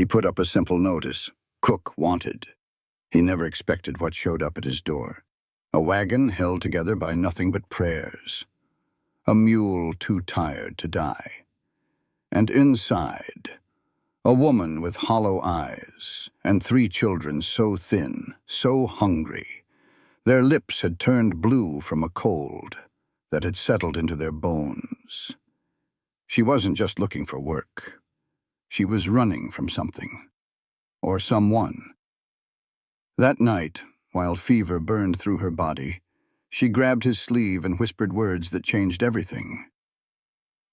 He put up a simple notice, "Cook wanted." He never expected what showed up at his door. A wagon held together by nothing but prayers. A mule too tired to die. And inside, a woman with hollow eyes, and 3 children so thin, so hungry. Their lips had turned blue from a cold that had settled into their bones. She wasn't just looking for work. She was running from something. Or someone. That night, while fever burned through her body, she grabbed his sleeve and whispered words that changed everything.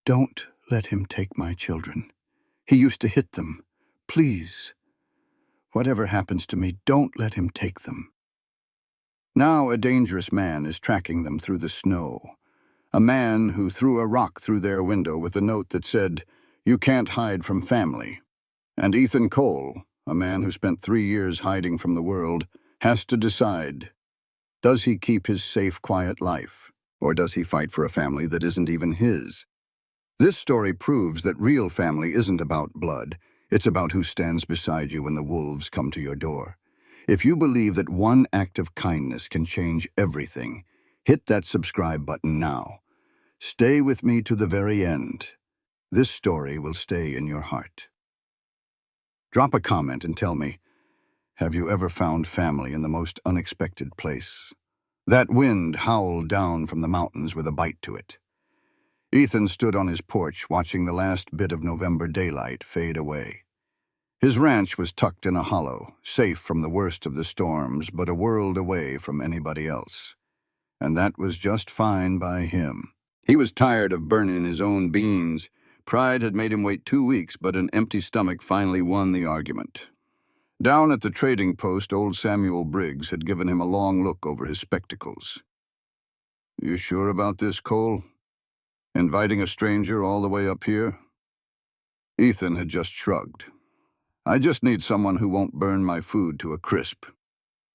"Don't let him take my children. He used to hit them. Please. Whatever happens to me, don't let him take them." Now a dangerous man is tracking them through the snow. A man who threw a rock through their window with a note that said, "You can't hide from family." And Ethan Cole, a man who spent 3 years hiding from the world, has to decide, does he keep his safe, quiet life, or does he fight for a family that isn't even his? This story proves that real family isn't about blood. It's about who stands beside you when the wolves come to your door. If you believe that one act of kindness can change everything, hit that subscribe button now. Stay with me to the very end. This story will stay in your heart. Drop a comment and tell me, have you ever found family in the most unexpected place? That wind howled down from the mountains with a bite to it. Ethan stood on his porch watching the last bit of November daylight fade away. His ranch was tucked in a hollow, safe from the worst of the storms, but a world away from anybody else. And that was just fine by him. He was tired of burning his own beans. Pride had made him wait 2 weeks, but an empty stomach finally won the argument. Down at the trading post, old Samuel Briggs had given him a long look over his spectacles. "You sure about this, Cole? Inviting a stranger all the way up here?" Ethan had just shrugged. "I just need someone who won't burn my food to a crisp."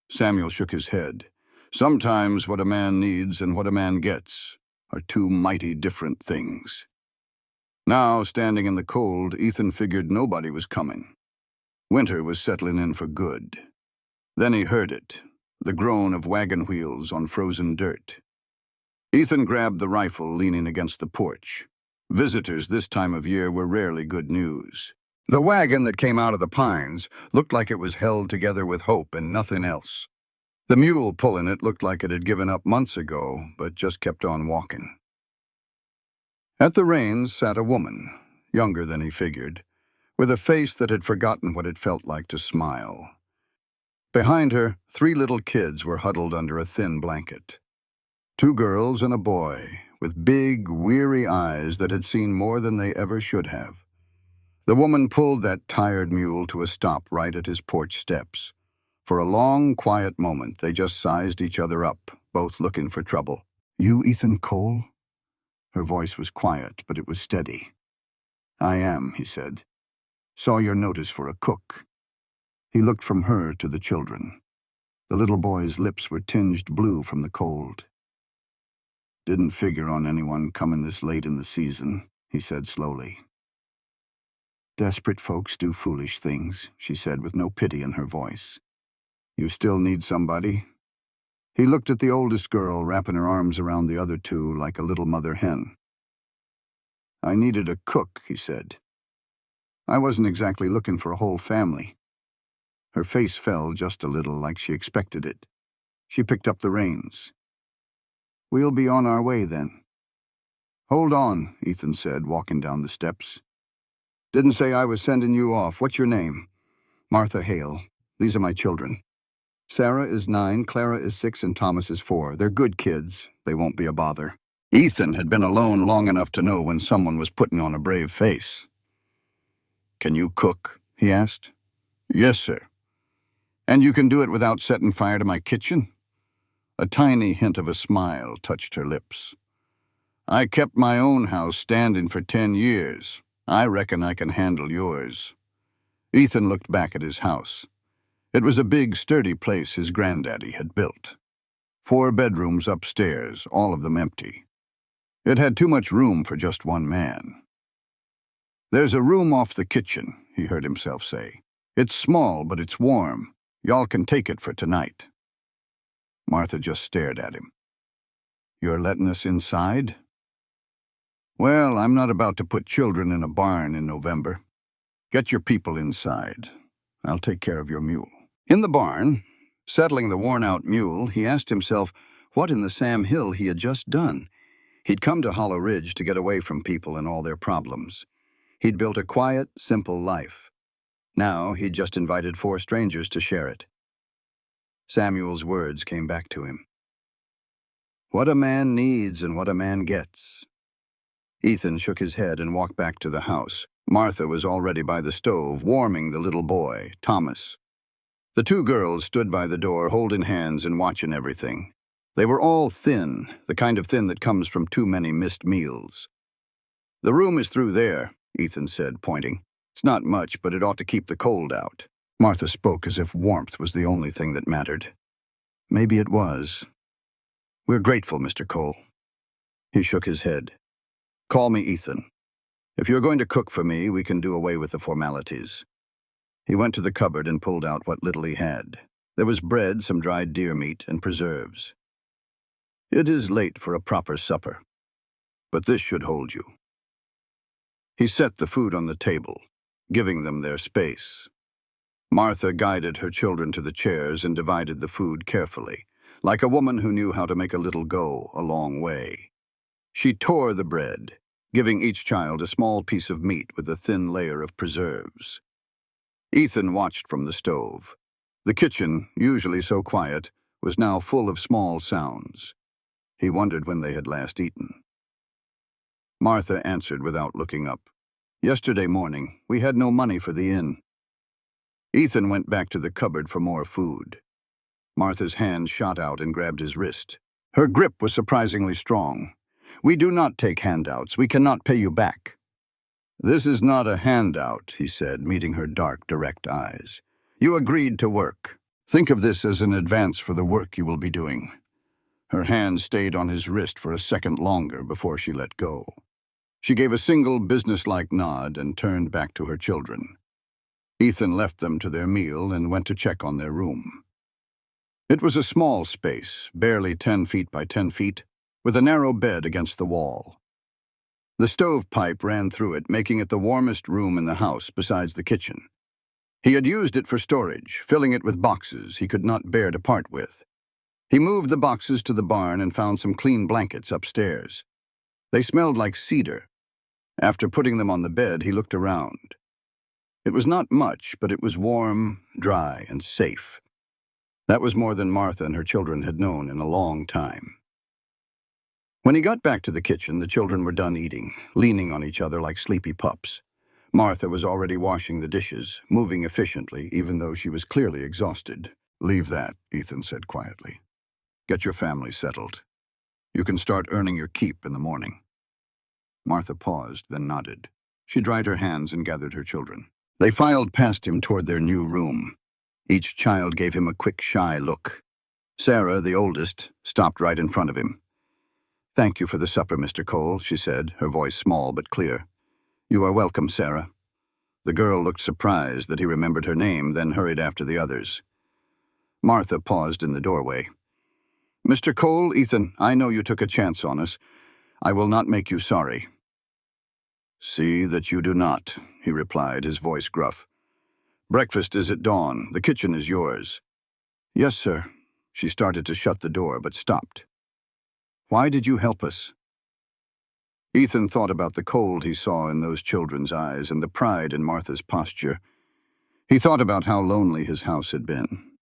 Samuel shook his head. "Sometimes what a man needs and what a man gets are 2 mighty different things." Now, standing in the cold, Ethan figured nobody was coming. Winter was settling in for good. Then he heard it, the groan of wagon wheels on frozen dirt. Ethan grabbed the rifle leaning against the porch. Visitors this time of year were rarely good news. The wagon that came out of the pines looked like it was held together with hope and nothing else. The mule pulling it looked like it had given up months ago, but just kept on walking. At the reins sat a woman, younger than he figured, with a face that had forgotten what it felt like to smile. Behind her, 3 little kids were huddled under a thin blanket. 2 girls and a boy, with big, weary eyes that had seen more than they ever should have. The woman pulled that tired mule to a stop right at his porch steps. For a long, quiet moment, they just sized each other up, both looking for trouble. "You Ethan Cole?" Her voice was quiet, but it was steady. "I am," he said. "Saw your notice for a cook." He looked from her to the children. The little boy's lips were tinged blue from the cold. "Didn't figure on anyone coming this late in the season," he said slowly. "Desperate folks do foolish things," she said with no pity in her voice. "You still need somebody?" He looked at the oldest girl, wrapping her arms around the other 2 like a little mother hen. "I needed a cook," he said. "I wasn't exactly looking for a whole family." Her face fell just a little, like she expected it. She picked up the reins. "We'll be on our way then." "Hold on," Ethan said, walking down the steps. "Didn't say I was sending you off. What's your name?" "Martha Hale. These are my children. Sarah is 9, Clara is 6, and Thomas is 4. They're good kids. They won't be a bother." Ethan had been alone long enough to know when someone was putting on a brave face. "Can you cook?" he asked. "Yes, sir." "And you can do it without setting fire to my kitchen?" A tiny hint of a smile touched her lips. "I kept my own house standing for 10 years. I reckon I can handle yours." Ethan looked back at his house. It was a big, sturdy place his granddaddy had built. 4 bedrooms upstairs, all of them empty. It had too much room for just one man. "There's a room off the kitchen," he heard himself say. "It's small, but it's warm. Y'all can take it for tonight." Martha just stared at him. "You're letting us inside?" "Well, I'm not about to put children in a barn in November. Get your people inside. I'll take care of your mule." In the barn, settling the worn-out mule, he asked himself what in the Sam Hill he had just done. He'd come to Hollow Ridge to get away from people and all their problems. He'd built a quiet, simple life. Now he'd just invited 4 strangers to share it. Samuel's words came back to him. What a man needs and what a man gets. Ethan shook his head and walked back to the house. Martha was already by the stove, warming the little boy, Thomas. The 2 girls stood by the door, holding hands and watching everything. They were all thin, the kind of thin that comes from too many missed meals. "The room is through there," Ethan said, pointing. "It's not much, but it ought to keep the cold out." Martha spoke as if warmth was the only thing that mattered. Maybe it was. "We're grateful, Mr. Cole." He shook his head. "Call me Ethan. If you're going to cook for me, we can do away with the formalities." He went to the cupboard and pulled out what little he had. There was bread, some dried deer meat, and preserves. "It is late for a proper supper, but this should hold you." He set the food on the table, giving them their space. Martha guided her children to the chairs and divided the food carefully, like a woman who knew how to make a little go a long way. She tore the bread, giving each child a small piece of meat with a thin layer of preserves. Ethan watched from the stove. The kitchen, usually so quiet, was now full of small sounds. He wondered when they had last eaten. Martha answered without looking up. "Yesterday morning, we had no money for the inn." Ethan went back to the cupboard for more food. Martha's hand shot out and grabbed his wrist. Her grip was surprisingly strong. "We do not take handouts. We cannot pay you back." "This is not a handout," he said, meeting her dark, direct eyes. "You agreed to work. Think of this as an advance for the work you will be doing." Her hand stayed on his wrist for a second longer before she let go. She gave a single businesslike nod and turned back to her children. Ethan left them to their meal and went to check on their room. It was a small space, barely 10 feet by 10 feet, with a narrow bed against the wall. The stovepipe ran through it, making it the warmest room in the house besides the kitchen. He had used it for storage, filling it with boxes he could not bear to part with. He moved the boxes to the barn and found some clean blankets upstairs. They smelled like cedar. After putting them on the bed, he looked around. It was not much, but it was warm, dry, and safe. That was more than Martha and her children had known in a long time. When he got back to the kitchen, the children were done eating, leaning on each other like sleepy pups. Martha was already washing the dishes, moving efficiently, even though she was clearly exhausted. "Leave that," Ethan said quietly. "Get your family settled. You can start earning your keep in the morning." Martha paused, then nodded. She dried her hands and gathered her children. They filed past him toward their new room. Each child gave him a quick, shy look. Sarah, the oldest, stopped right in front of him. "Thank you for the supper, Mr. Cole," she said, her voice small but clear. "You are welcome, Sarah." The girl looked surprised that he remembered her name, then hurried after the others. Martha paused in the doorway. "Mr. Cole, Ethan, I know you took a chance on us. I will not make you sorry." "See that you do not," he replied, his voice gruff. "Breakfast is at dawn. The kitchen is yours." "Yes, sir." She started to shut the door, but stopped. "Why did you help us?" Ethan thought about the cold he saw in those children's eyes and the pride in Martha's posture. He thought about how lonely his house had been.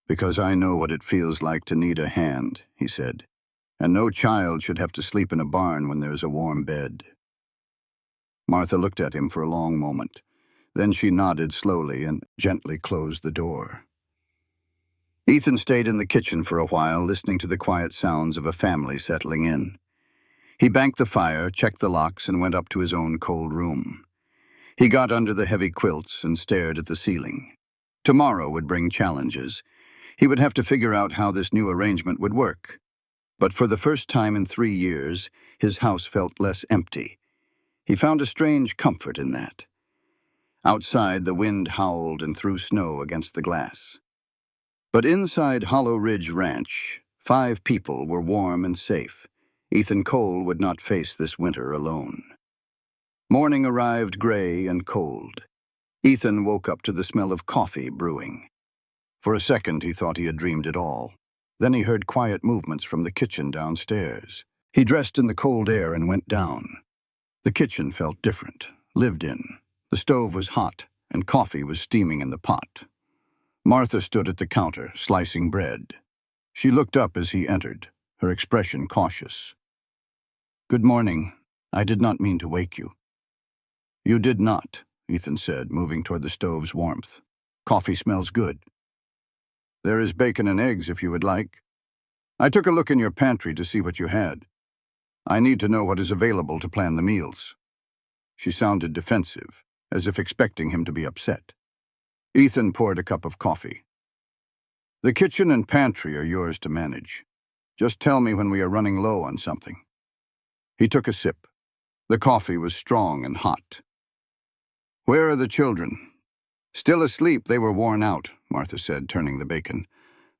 "Because I know what it feels like to need a hand," he said. "And no child should have to sleep in a barn when there is a warm bed." Martha looked at him for a long moment. Then she nodded slowly and gently closed the door. Ethan stayed in the kitchen for a while, listening to the quiet sounds of a family settling in. He banked the fire, checked the locks, and went up to his own cold room. He got under the heavy quilts and stared at the ceiling. Tomorrow would bring challenges. He would have to figure out how this new arrangement would work. But for the first time in 3 years, his house felt less empty. He found a strange comfort in that. Outside, the wind howled and threw snow against the glass. But inside Hollow Ridge Ranch, 5 people were warm and safe. Ethan Cole would not face this winter alone. Morning arrived gray and cold. Ethan woke up to the smell of coffee brewing. For a second, he thought he had dreamed it all. Then he heard quiet movements from the kitchen downstairs. He dressed in the cold air and went down. The kitchen felt different, lived in. The stove was hot, and coffee was steaming in the pot. Martha stood at the counter, slicing bread. She looked up as he entered, her expression cautious. "Good morning. I did not mean to wake you." "You did not," Ethan said, moving toward the stove's warmth. "Coffee smells good." "There is bacon and eggs if you would like. I took a look in your pantry to see what you had. I need to know what is available to plan the meals." She sounded defensive, as if expecting him to be upset. Ethan poured a cup of coffee. "The kitchen and pantry are yours to manage. Just tell me when we are running low on something." He took a sip. The coffee was strong and hot. "Where are the children?" "Still asleep. They were worn out," Martha said, turning the bacon.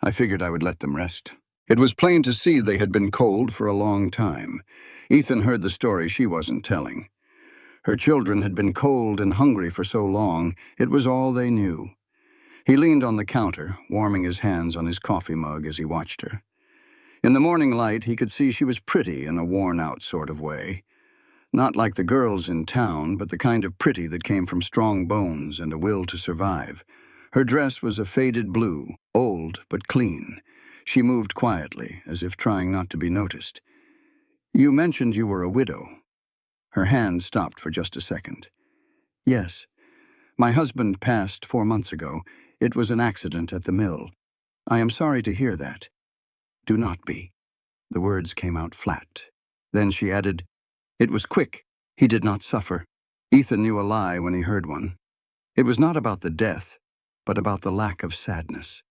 "I figured I would let them rest." It was plain to see they had been cold for a long time. Ethan heard the story she wasn't telling. Her children had been cold and hungry for so long, it was all they knew. He leaned on the counter, warming his hands on his coffee mug as he watched her. In the morning light, he could see she was pretty in a worn-out sort of way. Not like the girls in town, but the kind of pretty that came from strong bones and a will to survive. Her dress was a faded blue, old but clean. She moved quietly, as if trying not to be noticed. "You mentioned you were a widow." Her hand stopped for just a second. "Yes. My husband passed 4 months ago. It was an accident at the mill. I am sorry to hear that." "Do not be." The words came out flat. Then she added, "It was quick. He did not suffer." Ethan knew a lie when he heard one. It was not about the death, but about the lack of sadness.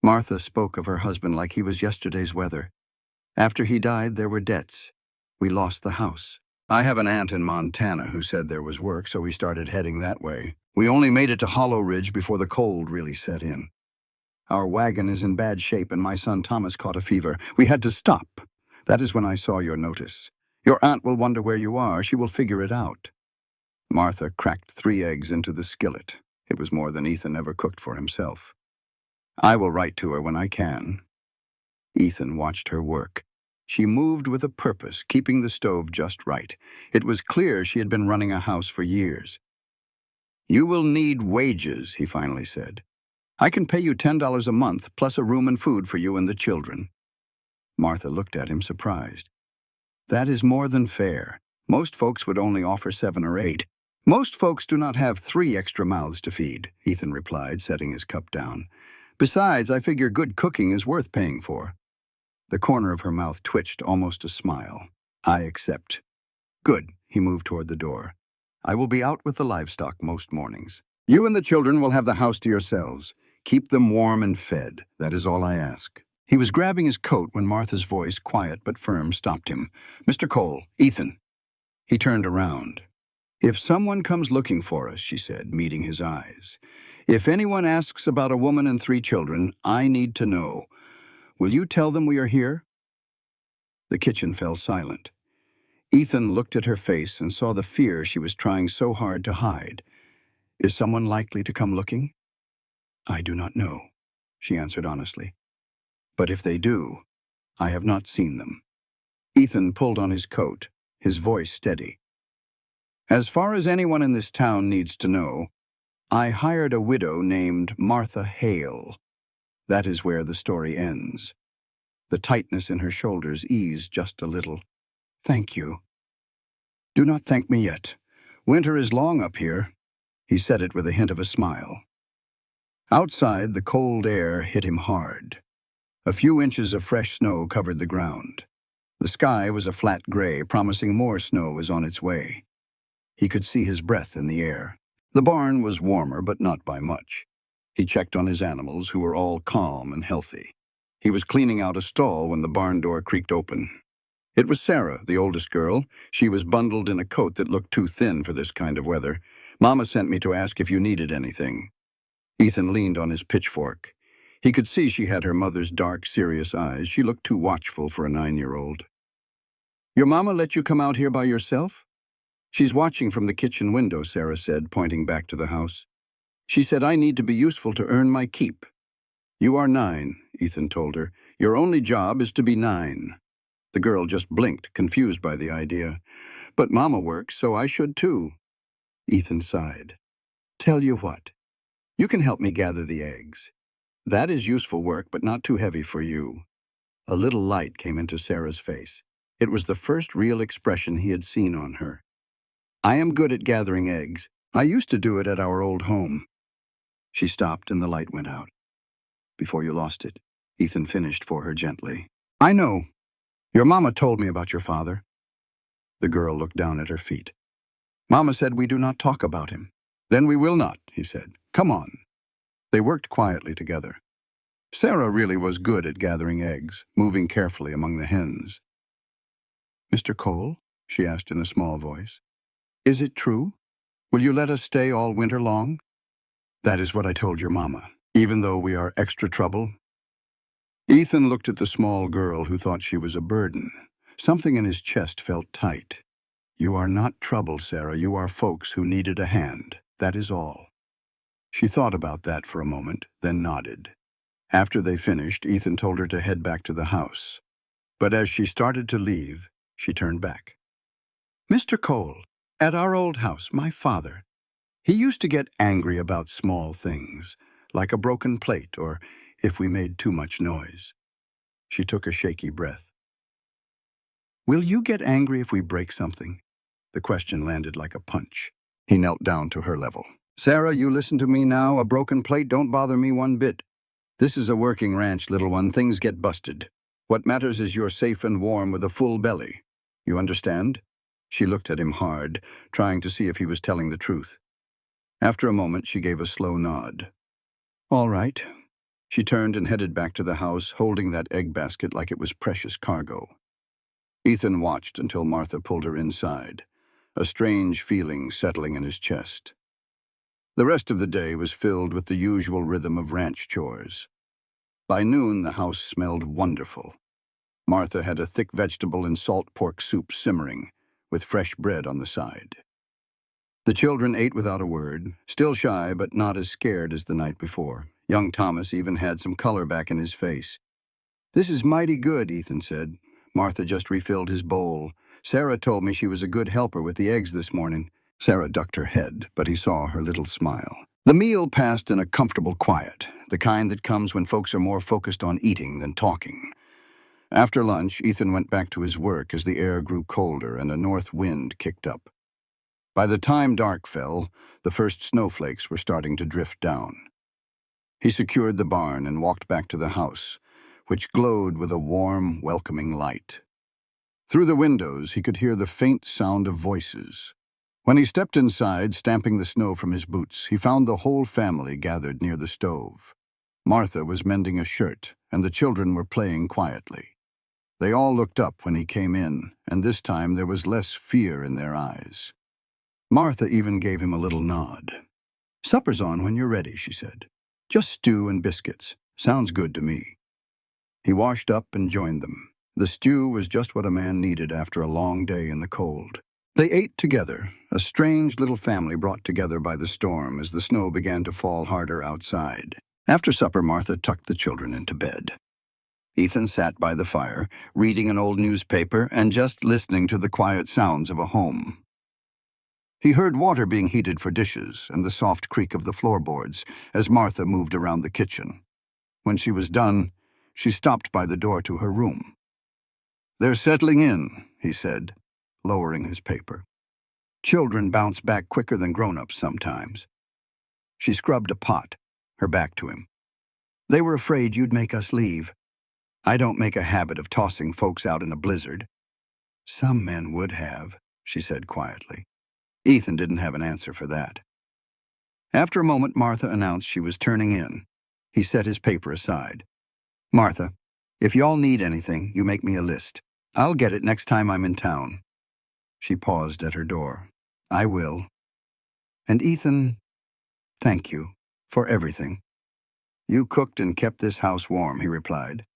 Martha spoke of her husband like he was yesterday's weather. "After he died, there were debts. We lost the house. I have an aunt in Montana who said there was work, so we started heading that way. We only made it to Hollow Ridge before the cold really set in. Our wagon is in bad shape and my son Thomas caught a fever. We had to stop. That is when I saw your notice. Your aunt will wonder where you are. She will figure it out." Martha cracked 3 eggs into the skillet. It was more than Ethan ever cooked for himself. "I will write to her when I can." Ethan watched her work. She moved with a purpose, keeping the stove just right. It was clear she had been running a house for years. "You will need wages," he finally said. "I can pay you $10 a month, plus a room and food for you and the children." Martha looked at him surprised. "That is more than fair. Most folks would only offer 7 or 8. "Most folks do not have 3 extra mouths to feed," Ethan replied, setting his cup down. "Besides, I figure good cooking is worth paying for." The corner of her mouth twitched, almost a smile. "I accept." "Good." He moved toward the door. "I will be out with the livestock most mornings. You and the children will have the house to yourselves. Keep them warm and fed. That is all I ask." He was grabbing his coat when Martha's voice, quiet but firm, stopped him. "Mr. Cole, Ethan." He turned around. "If someone comes looking for us," she said, meeting his eyes. "If anyone asks about a woman and 3 children, I need to know. Will you tell them we are here?" The kitchen fell silent. Ethan looked at her face and saw the fear she was trying so hard to hide. "Is someone likely to come looking?" "I do not know," she answered honestly. "But if they do, I have not seen them." Ethan pulled on his coat, his voice steady. "As far as anyone in this town needs to know, I hired a widow named Martha Hale. That is where the story ends." The tightness in her shoulders eased just a little. "Thank you." "Do not thank me yet. Winter is long up here." He said it with a hint of a smile. Outside, the cold air hit him hard. A few inches of fresh snow covered the ground. The sky was a flat gray, promising more snow was on its way. He could see his breath in the air. The barn was warmer, but not by much. He checked on his animals, who were all calm and healthy. He was cleaning out a stall when the barn door creaked open. It was Sarah, the oldest girl. She was bundled in a coat that looked too thin for this kind of weather. Mama sent me to ask if you needed anything. Ethan leaned on his pitchfork. He could see she had her mother's dark, serious eyes. She looked too watchful for a 9-year-old. Your mama let you come out here by yourself? She's watching from the kitchen window, Sarah said, pointing back to the house. She said I need to be useful to earn my keep. You are 9, Ethan told her. Your only job is to be 9. The girl just blinked, confused by the idea. But Mama works, so I should too. Ethan sighed. Tell you what, you can help me gather the eggs. That is useful work, but not too heavy for you. A little light came into Sarah's face. It was the first real expression he had seen on her. I am good at gathering eggs. I used to do it at our old home. She stopped and the light went out. Before you lost it, Ethan finished for her gently. I know. Your mama told me about your father. The girl looked down at her feet. Mama said we do not talk about him. Then we will not, he said. Come on. They worked quietly together. Sarah really was good at gathering eggs, moving carefully among the hens. Mr. Cole, she asked in a small voice, is it true? Will you let us stay all winter long? That is what I told your mama, even though we are extra trouble. Ethan looked at the small girl who thought she was a burden. Something in his chest felt tight. You are not trouble, Sarah. You are folks who needed a hand. That is all. She thought about that for a moment, then nodded. After they finished, Ethan told her to head back to the house. But as she started to leave, she turned back. Mr. Cole, at our old house, my father, he used to get angry about small things, like a broken plate or if we made too much noise. She took a shaky breath. Will you get angry if we break something? The question landed like a punch. He knelt down to her level. Sarah, you listen to me now. A broken plate don't bother me one bit. This is a working ranch, little one. Things get busted. What matters is you're safe and warm with a full belly. You understand? She looked at him hard, trying to see if he was telling the truth. After a moment, she gave a slow nod. All right. She turned and headed back to the house, holding that egg basket like it was precious cargo. Ethan watched until Martha pulled her inside, a strange feeling settling in his chest. The rest of the day was filled with the usual rhythm of ranch chores. By noon, the house smelled wonderful. Martha had a thick vegetable and salt pork soup simmering, with fresh bread on the side. The children ate without a word, still shy but not as scared as the night before. Young Thomas even had some color back in his face. This is mighty good, Ethan said. Martha just refilled his bowl. Sarah told me she was a good helper with the eggs this morning. Sarah ducked her head, but he saw her little smile. The meal passed in a comfortable quiet, the kind that comes when folks are more focused on eating than talking. After lunch, Ethan went back to his work as the air grew colder and a north wind kicked up. By the time dark fell, the first snowflakes were starting to drift down. He secured the barn and walked back to the house, which glowed with a warm, welcoming light. Through the windows, he could hear the faint sound of voices. When he stepped inside, stamping the snow from his boots, he found the whole family gathered near the stove. Martha was mending a shirt, and the children were playing quietly. They all looked up when he came in, and this time there was less fear in their eyes. Martha even gave him a little nod. Supper's on when you're ready, she said. Just stew and biscuits. Sounds good to me. He washed up and joined them. The stew was just what a man needed after a long day in the cold. They ate together, a strange little family brought together by the storm as the snow began to fall harder outside. After supper, Martha tucked the children into bed. Ethan sat by the fire, reading an old newspaper and just listening to the quiet sounds of a home. He heard water being heated for dishes and the soft creak of the floorboards as Martha moved around the kitchen. When she was done, she stopped by the door to her room. They're settling in, he said, lowering his paper. Children bounce back quicker than grown-ups sometimes. She scrubbed a pot, her back to him. They were afraid you'd make us leave. I don't make a habit of tossing folks out in a blizzard. Some men would have, she said quietly. Ethan didn't have an answer for that. After a moment, Martha announced she was turning in. He set his paper aside. Martha, if y'all need anything, you make me a list. I'll get it next time I'm in town. She paused at her door. I will. And Ethan, thank you for everything. You cooked and kept this house warm, he replied.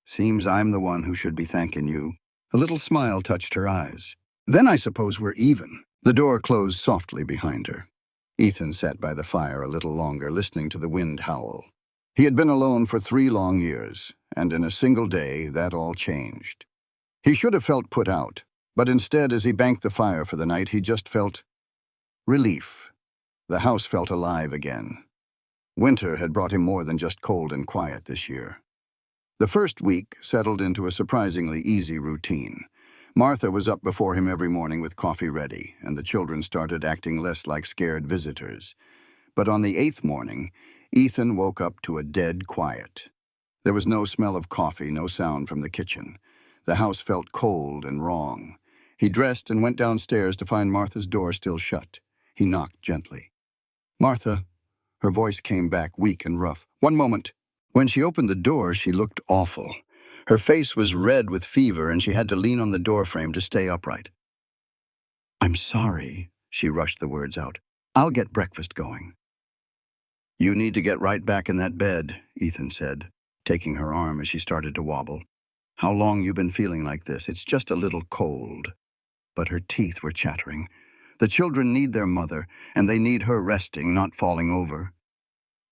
Seems I'm the one who should be thanking you. A little smile touched her eyes. Then I suppose we're even. The door closed softly behind her. Ethan sat by the fire a little longer, listening to the wind howl. He had been alone for 3 long years, and in a single day, that all changed. He should have felt put out, but instead, as he banked the fire for the night, he just felt relief. The house felt alive again. Winter had brought him more than just cold and quiet this year. The first week settled into a surprisingly easy routine. Martha was up before him every morning with coffee ready, and the children started acting less like scared visitors. But on the 8th morning, Ethan woke up to a dead quiet. There was no smell of coffee, no sound from the kitchen. The house felt cold and wrong. He dressed and went downstairs to find Martha's door still shut. He knocked gently. "Martha," her voice came back weak and rough. "One moment." When she opened the door, she looked awful. Her face was red with fever, and she had to lean on the doorframe to stay upright. "I'm sorry," she rushed the words out. "I'll get breakfast going." "You need to get right back in that bed," Ethan said, taking her arm as she started to wobble. "How long you been feeling like this? It's just a little cold." But her teeth were chattering. The children need their mother, and they need her resting, not falling over.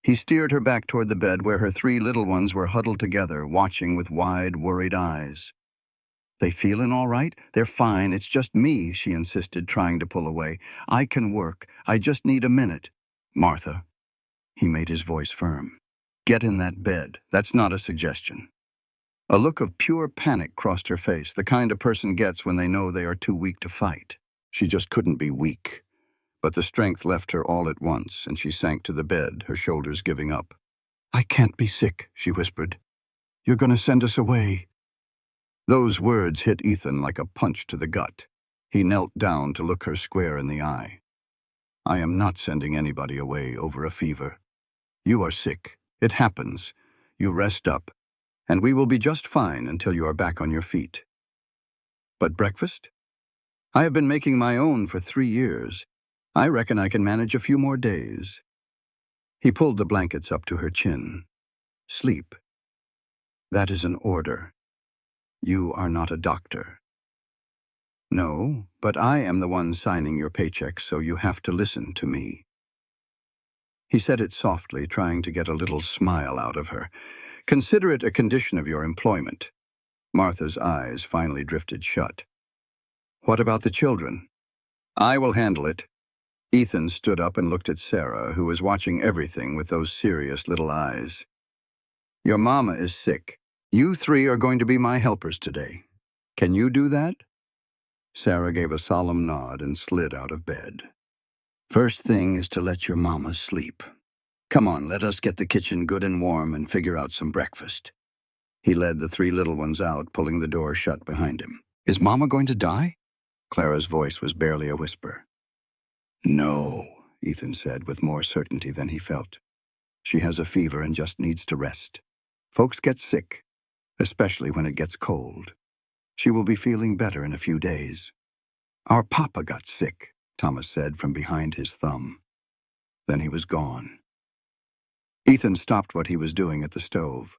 He steered her back toward the bed where her 3 little ones were huddled together, watching with wide, worried eyes. "They feeling all right? They're fine. It's just me," she insisted, trying to pull away. "I can work. I just need a minute." "Martha," he made his voice firm. "Get in that bed. That's not a suggestion." A look of pure panic crossed her face, the kind a person gets when they know they are too weak to fight. She just couldn't be weak. But the strength left her all at once, and she sank to the bed, her shoulders giving up. "I can't be sick," she whispered. "You're going to send us away." Those words hit Ethan like a punch to the gut. He knelt down to look her square in the eye. "I am not sending anybody away over a fever. You are sick. It happens. You rest up, and we will be just fine until you are back on your feet." "But breakfast? I have been making my own for 3 years. I reckon I can manage a few more days." He pulled the blankets up to her chin. "Sleep. That is an order. You are not a doctor." "No, but I am the one signing your paychecks, so you have to listen to me." He said it softly, trying to get a little smile out of her. "Consider it a condition of your employment." Martha's eyes finally drifted shut. "What about the children?" "I will handle it." Ethan stood up and looked at Sarah, who was watching everything with those serious little eyes. "Your mama is sick. You 3 are going to be my helpers today. Can you do that?" Sarah gave a solemn nod and slid out of bed. "First thing is to let your mama sleep. Come on, let us get the kitchen good and warm and figure out some breakfast." He led the 3 little ones out, pulling the door shut behind him. "Is Mama going to die?" Clara's voice was barely a whisper. "No," Ethan said with more certainty than he felt. "She has a fever and just needs to rest. Folks get sick, especially when it gets cold. She will be feeling better in a few days." "Our papa got sick," Thomas said from behind his thumb. Then he was gone. Ethan stopped what he was doing at the stove.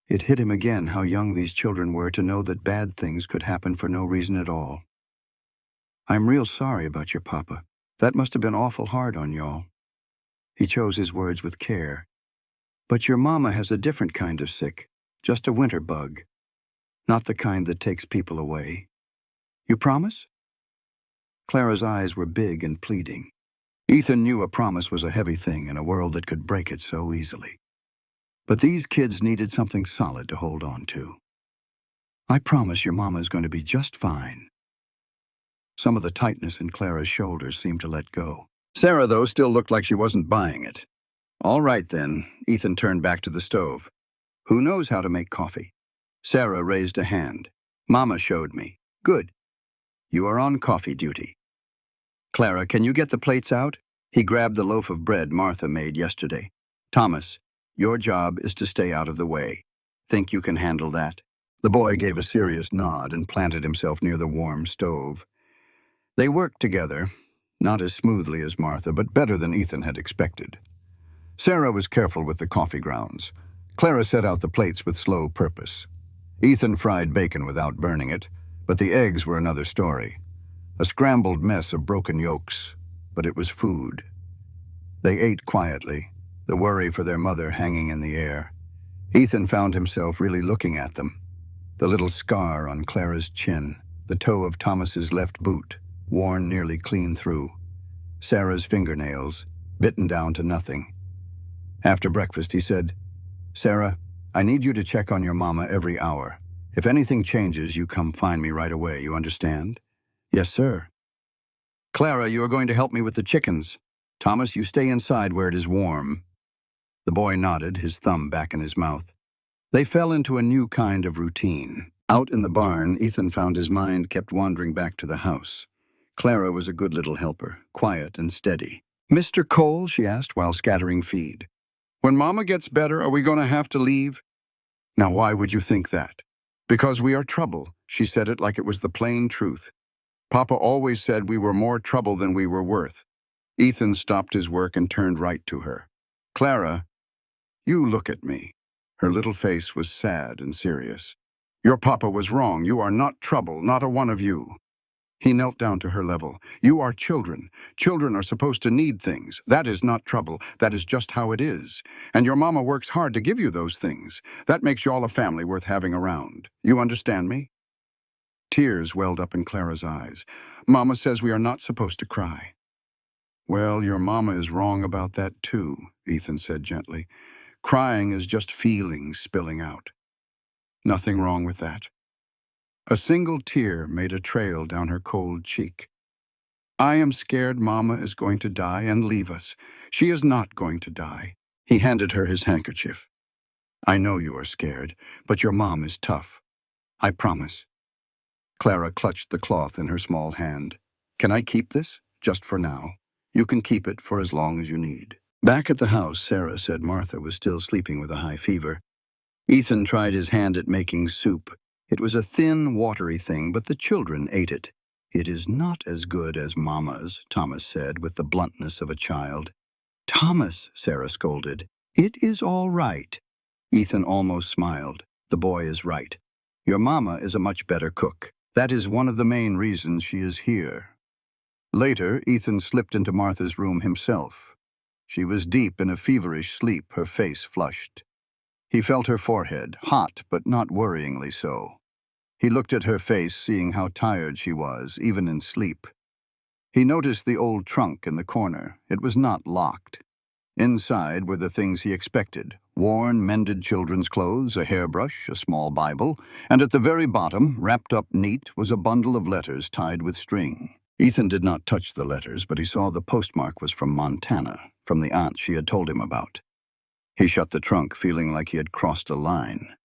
It hit him again how young these children were to know that bad things could happen for no reason at all. "I'm real sorry about your papa. That must have been awful hard on y'all." He chose his words with care. "But your mama has a different kind of sick, just a winter bug. Not the kind that takes people away. You promise?" Clara's eyes were big and pleading. Ethan knew a promise was a heavy thing in a world that could break it so easily. But these kids needed something solid to hold on to. "I promise your mama is going to be just fine." Some of the tightness in Clara's shoulders seemed to let go. Sarah, though, still looked like she wasn't buying it. "All right, then." Ethan turned back to the stove. "Who knows how to make coffee?" Sarah raised a hand. "Mama showed me." "Good. You are on coffee duty." "Clara, can you get the plates out?" He grabbed the loaf of bread Martha made yesterday. "Thomas, your job is to stay out of the way. Think you can handle that?" The boy gave a serious nod and planted himself near the warm stove. They worked together, Not as smoothly as Martha, but better than Ethan had expected. Sarah was careful with the coffee grounds. Clara set out the plates with slow purpose. Ethan fried bacon without burning it, but the eggs were another story. A scrambled mess of broken yolks, but it was food. They ate quietly, the worry for their mother hanging in the air. Ethan found himself really looking at them. The little scar on Clara's chin, the toe of Thomas's left boot, worn nearly clean through. Sarah's fingernails, bitten down to nothing. After breakfast, he said, "Sarah, I need you to check on your mama every hour. If anything changes, you come find me right away, you understand?" "Yes, sir." "Clara, you are going to help me with the chickens. Thomas, you stay inside where it is warm." The boy nodded, his thumb back in his mouth. They fell into a new kind of routine. Out in the barn, Ethan found his mind kept wandering back to the house. Clara was a good little helper, quiet and steady. "Mr. Cole?" she asked while scattering feed. "When Mama gets better, are we going to have to leave?" "Now, why would you think that?" "Because we are trouble." She said it like it was the plain truth. "Papa always said we were more trouble than we were worth." Ethan stopped his work and turned right to her. "Clara, you look at me." Her little face was sad and serious. "Your papa was wrong. You are not trouble, not a one of you." He knelt down to her level. "You are children. Children are supposed to need things. That is not trouble. That is just how it is. And your mama works hard to give you those things. That makes you all a family worth having around. You understand me?" Tears welled up in Clara's eyes. "Mama says we are not supposed to cry." "Well, your mama is wrong about that too," Ethan said gently. "Crying is just feelings spilling out. Nothing wrong with that." A single tear made a trail down her cold cheek. "I am scared Mama is going to die and leave us. She is not going to die." He handed her his handkerchief. "I know you are scared, but your mom is tough. I promise." Clara clutched the cloth in her small hand. "Can I keep this? Just for now. You can keep it for as long as you need." Back at the house, Sarah said Martha was still sleeping with a high fever. Ethan tried his hand at making soup. It was a thin, watery thing, but the children ate it. "It is not as good as Mama's," Thomas said with the bluntness of a child. "Thomas," Sarah scolded, "it is all right." Ethan almost smiled. "The boy is right. Your Mama is a much better cook. That is one of the main reasons she is here." Later, Ethan slipped into Martha's room himself. She was deep in a feverish sleep, her face flushed. He felt her forehead, hot but not worryingly so. He looked at her face, seeing how tired she was, even in sleep. He noticed the old trunk in the corner. It was not locked. Inside were the things he expected: worn, mended children's clothes, a hairbrush, a small Bible, and at the very bottom, wrapped up neat, was a bundle of letters tied with string. Ethan did not touch the letters, but he saw the postmark was from Montana, from the aunt she had told him about. He shut the trunk, feeling like he had crossed a line.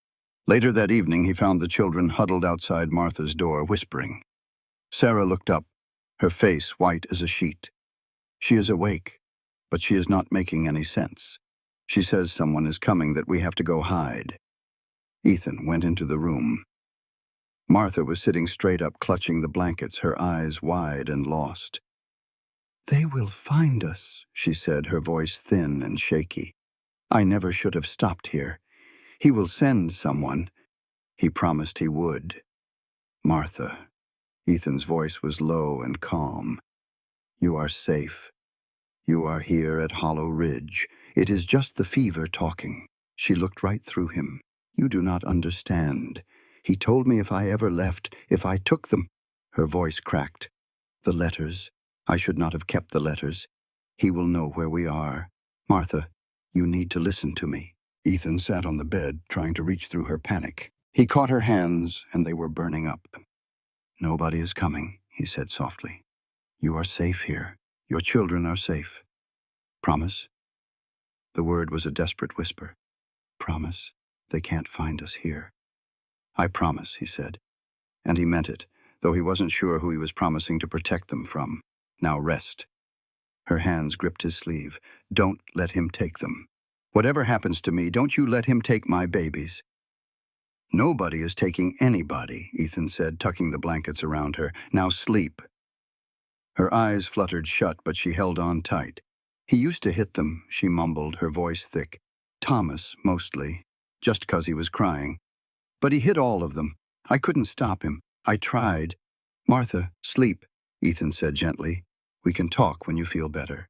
Later that evening, he found the children huddled outside Martha's door, whispering. Sarah looked up, her face white as a sheet. "She is awake, but she is not making any sense. She says someone is coming, that we have to go hide." Ethan went into the room. Martha was sitting straight up, clutching the blankets, her eyes wide and lost. "They will find us," she said, her voice thin and shaky. "I never should have stopped here. He will send someone. He promised he would." "Martha," Ethan's voice was low and calm. "You are safe. You are here at Hollow Ridge. It is just the fever talking." She looked right through him. "You do not understand. He told me if I ever left, if I took them." Her voice cracked. "The letters. I should not have kept the letters. He will know where we are. Martha, you need to listen to me." Ethan sat on the bed, trying to reach through her panic. He caught her hands, and they were burning up. "Nobody is coming," he said softly. "You are safe here. Your children are safe. Promise?" The word was a desperate whisper. "Promise. They can't find us here." "I promise," he said. And he meant it, though he wasn't sure who he was promising to protect them from. "Now rest." Her hands gripped his sleeve. "Don't let him take them. Whatever happens to me, don't you let him take my babies." "Nobody is taking anybody," Ethan said, tucking the blankets around her. "Now sleep." Her eyes fluttered shut, but she held on tight. "He used to hit them," she mumbled, her voice thick. "Thomas, mostly, just 'cause he was crying. But he hit all of them. I couldn't stop him. I tried." "Martha, sleep," Ethan said gently. "We can talk when you feel better."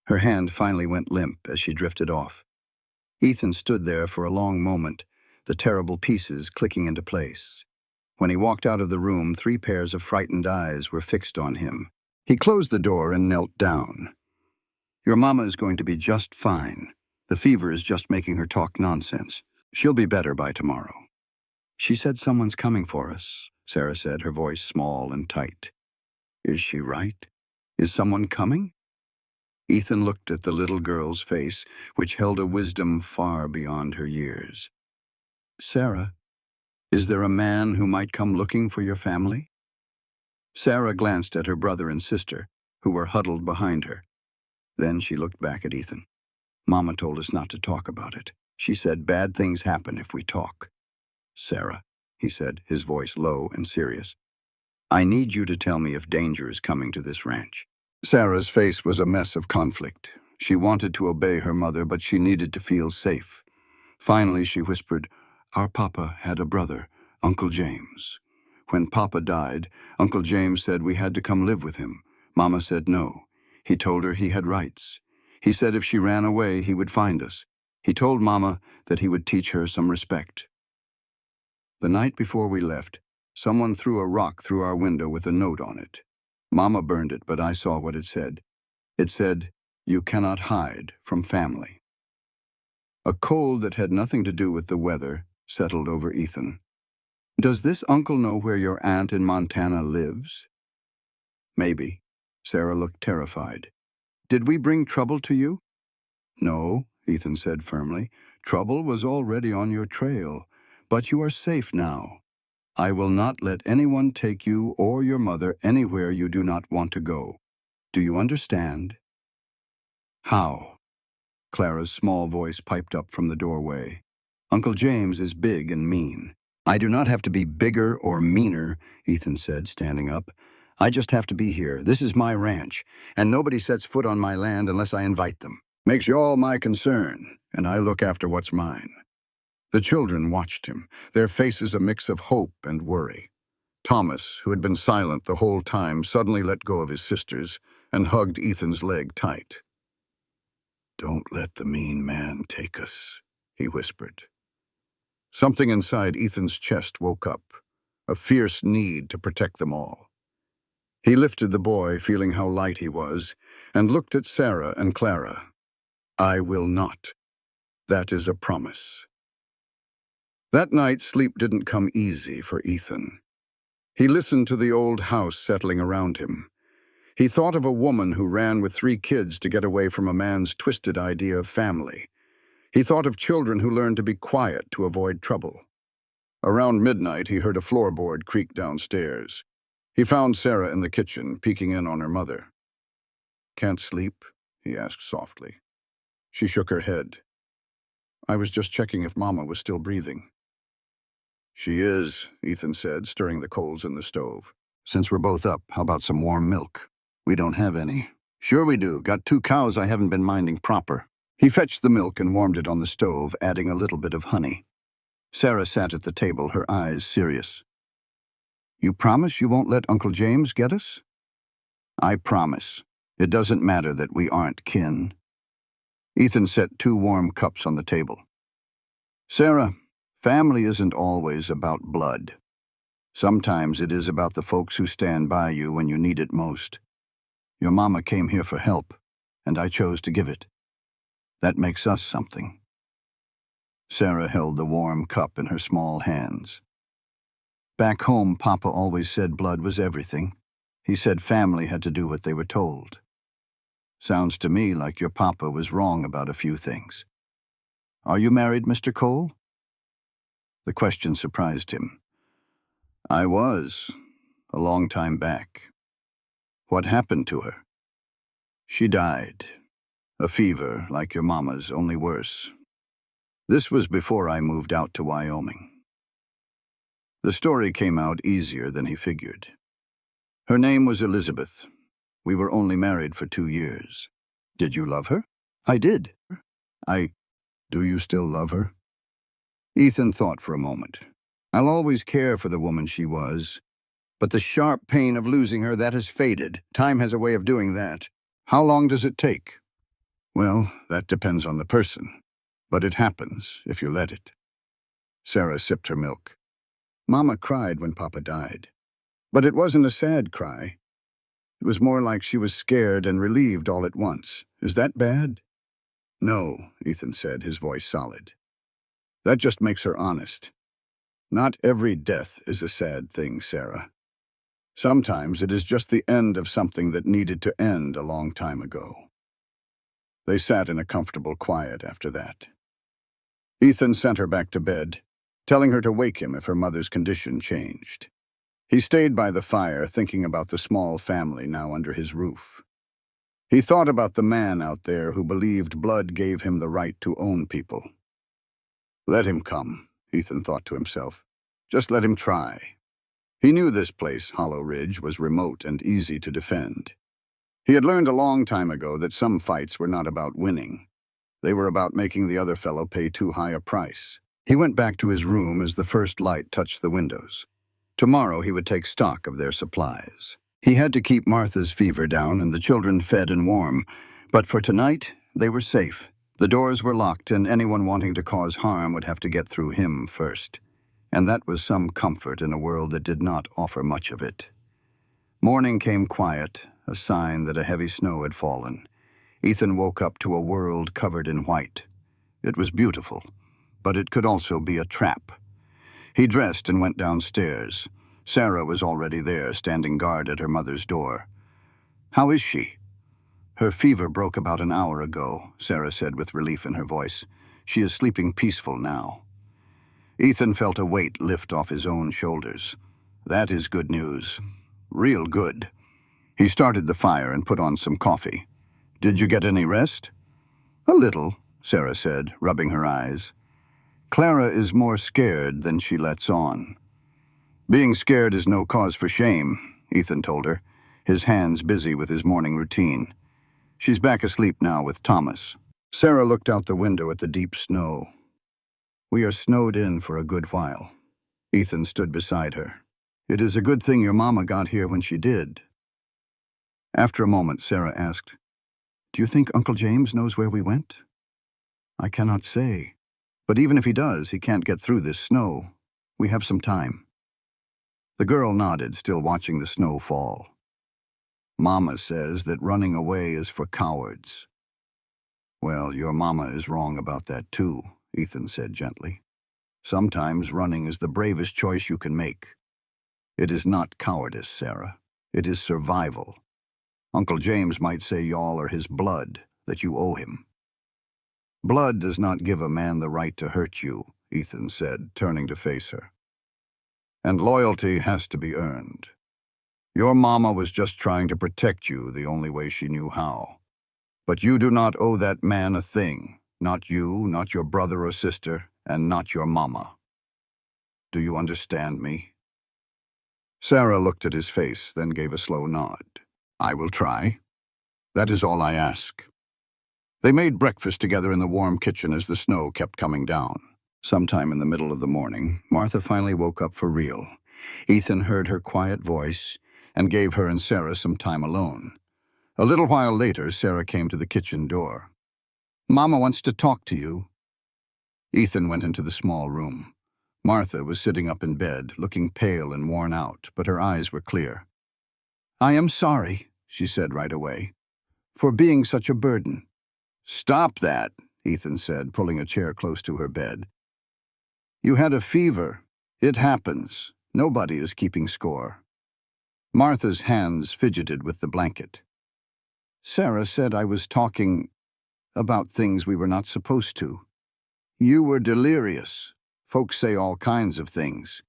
Her hand finally went limp as she drifted off. Ethan stood there for a long moment, the terrible pieces clicking into place. When he walked out of the room, 3 pairs of frightened eyes were fixed on him. He closed the door and knelt down. "Your mama is going to be just fine. The fever is just making her talk nonsense. She'll be better by tomorrow." "She said someone's coming for us," Sarah said, her voice small and tight. "Is she right? Is someone coming?" Ethan looked at the little girl's face, which held a wisdom far beyond her years. "Sarah, is there a man who might come looking for your family?" Sarah glanced at her brother and sister, who were huddled behind her. Then she looked back at Ethan. "Mama told us not to talk about it. She said bad things happen if we talk." "Sarah," he said, his voice low and serious, "I need you to tell me if danger is coming to this ranch." Sarah's face was a mess of conflict. She wanted to obey her mother, but she needed to feel safe. Finally, she whispered, "Our papa had a brother, Uncle James. When Papa died, Uncle James said we had to come live with him. Mama said no. He told her he had rights. He said if she ran away, he would find us. He told Mama that he would teach her some respect. The night before we left, someone threw a rock through our window with a note on it. Mama burned it, but I saw what it said. It said, 'You cannot hide from family.'" A cold that had nothing to do with the weather settled over Ethan. "Does this uncle know where your aunt in Montana lives?" "Maybe." Sarah looked terrified. "Did we bring trouble to you?" "No," Ethan said firmly. "Trouble was already on your trail, but you are safe now. I will not let anyone take you or your mother anywhere you do not want to go. Do you understand?" "How?" Clara's small voice piped up from the doorway. "Uncle James is big and mean." "I do not have to be bigger or meaner," Ethan said, standing up. "I just have to be here. This is my ranch, and nobody sets foot on my land unless I invite them. Makes you all my concern, and I look after what's mine." The children watched him, their faces a mix of hope and worry. Thomas, who had been silent the whole time, suddenly let go of his sisters and hugged Ethan's leg tight. "Don't let the mean man take us," he whispered. Something inside Ethan's chest woke up, a fierce need to protect them all. He lifted the boy, feeling how light he was, and looked at Sarah and Clara. "I will not. That is a promise." That night, sleep didn't come easy for Ethan. He listened to the old house settling around him. He thought of a woman who ran with 3 kids to get away from a man's twisted idea of family. He thought of children who learned to be quiet to avoid trouble. Around midnight, he heard a floorboard creak downstairs. He found Sarah in the kitchen, peeking in on her mother. "Can't sleep?" he asked softly. She shook her head. "I was just checking if Mama was still breathing." "She is," Ethan said, stirring the coals in the stove. "Since we're both up, how about some warm milk?" "We don't have any." "Sure we do. Got 2 cows I haven't been minding proper." He fetched the milk and warmed it on the stove, adding a little bit of honey. Sarah sat at the table, her eyes serious. "You promise you won't let Uncle James get us?" "I promise. It doesn't matter that we aren't kin." Ethan set 2 warm cups on the table. "Sarah, family isn't always about blood. Sometimes it is about the folks who stand by you when you need it most. Your mama came here for help, and I chose to give it. That makes us something." Sarah held the warm cup in her small hands. "Back home, Papa always said blood was everything. He said family had to do what they were told. Sounds to me like your papa was wrong about a few things. Are you married, Mr. Cole?" The question surprised him. "I was, a long time back." "What happened to her?" "She died. A fever, like your mama's, only worse. This was before I moved out to Wyoming." The story came out easier than he figured. Her name was Elizabeth. We were only married for 2 years. Did you love her? I did. I... Do you still love her? Ethan thought for a moment. I'll always care for the woman she was, but the sharp pain of losing her, that has faded. Time has a way of doing that. How long does it take? Well, that depends on the person, but it happens if you let it. Sarah sipped her milk. Mama cried when Papa died. But it wasn't a sad cry. It was more like she was scared and relieved all at once. Is that bad? No, Ethan said, his voice solid. That just makes her honest. Not every death is a sad thing, Sarah. Sometimes it is just the end of something that needed to end a long time ago. They sat in a comfortable quiet after that. Ethan sent her back to bed, telling her to wake him if her mother's condition changed. He stayed by the fire, thinking about the small family now under his roof. He thought about the man out there who believed blood gave him the right to own people. Let him come, Ethan thought to himself. Just let him try. He knew this place, Hollow Ridge, was remote and easy to defend. He had learned a long time ago that some fights were not about winning. They were about making the other fellow pay too high a price. He went back to his room as the first light touched the windows. Tomorrow he would take stock of their supplies. He had to keep Martha's fever down and the children fed and warm, but for tonight, they were safe. The doors were locked and anyone wanting to cause harm would have to get through him first. And that was some comfort in a world that did not offer much of it. Morning came quiet, a sign that a heavy snow had fallen. Ethan woke up to a world covered in white. It was beautiful, but it could also be a trap. He dressed and went downstairs. Sarah was already there, standing guard at her mother's door. How is she? Her fever broke about an hour ago, Sarah said with relief in her voice. She is sleeping peaceful now. Ethan felt a weight lift off his own shoulders. That is good news. Real good. He started the fire and put on some coffee. Did you get any rest? A little, Sarah said, rubbing her eyes. Clara is more scared than she lets on. Being scared is no cause for shame, Ethan told her, his hands busy with his morning routine. She's back asleep now with Thomas. Sarah looked out the window at the deep snow. We are snowed in for a good while. Ethan stood beside her. It is a good thing your mama got here when she did. After a moment, Sarah asked, Do you think Uncle James knows where we went? I cannot say. But even if he does, he can't get through this snow. We have some time. The girl nodded, still watching the snow fall. Mama says that running away is for cowards. Well, your mama is wrong about that too, Ethan said gently. Sometimes running is the bravest choice you can make. It is not cowardice, Sarah. It is survival. Uncle James might say y'all are his blood, that you owe him. Blood does not give a man the right to hurt you, Ethan said, turning to face her. And loyalty has to be earned. Your mama was just trying to protect you the only way she knew how. But you do not owe that man a thing. Not you, not your brother or sister, and not your mama. Do you understand me? Sarah looked at his face, then gave a slow nod. I will try. That is all I ask. They made breakfast together in the warm kitchen as the snow kept coming down. Sometime in the middle of the morning, Martha finally woke up for real. Ethan heard her quiet voice and gave her and Sarah some time alone. A little while later, Sarah came to the kitchen door. Mama wants to talk to you. Ethan went into the small room. Martha was sitting up in bed, looking pale and worn out, but her eyes were clear. I am sorry, she said right away, for being such a burden. Stop that, Ethan said, pulling a chair close to her bed. You had a fever. It happens. Nobody is keeping score. Martha's hands fidgeted with the blanket. Sarah said I was talking about things we were not supposed to. You were delirious. Folks say all kinds of things.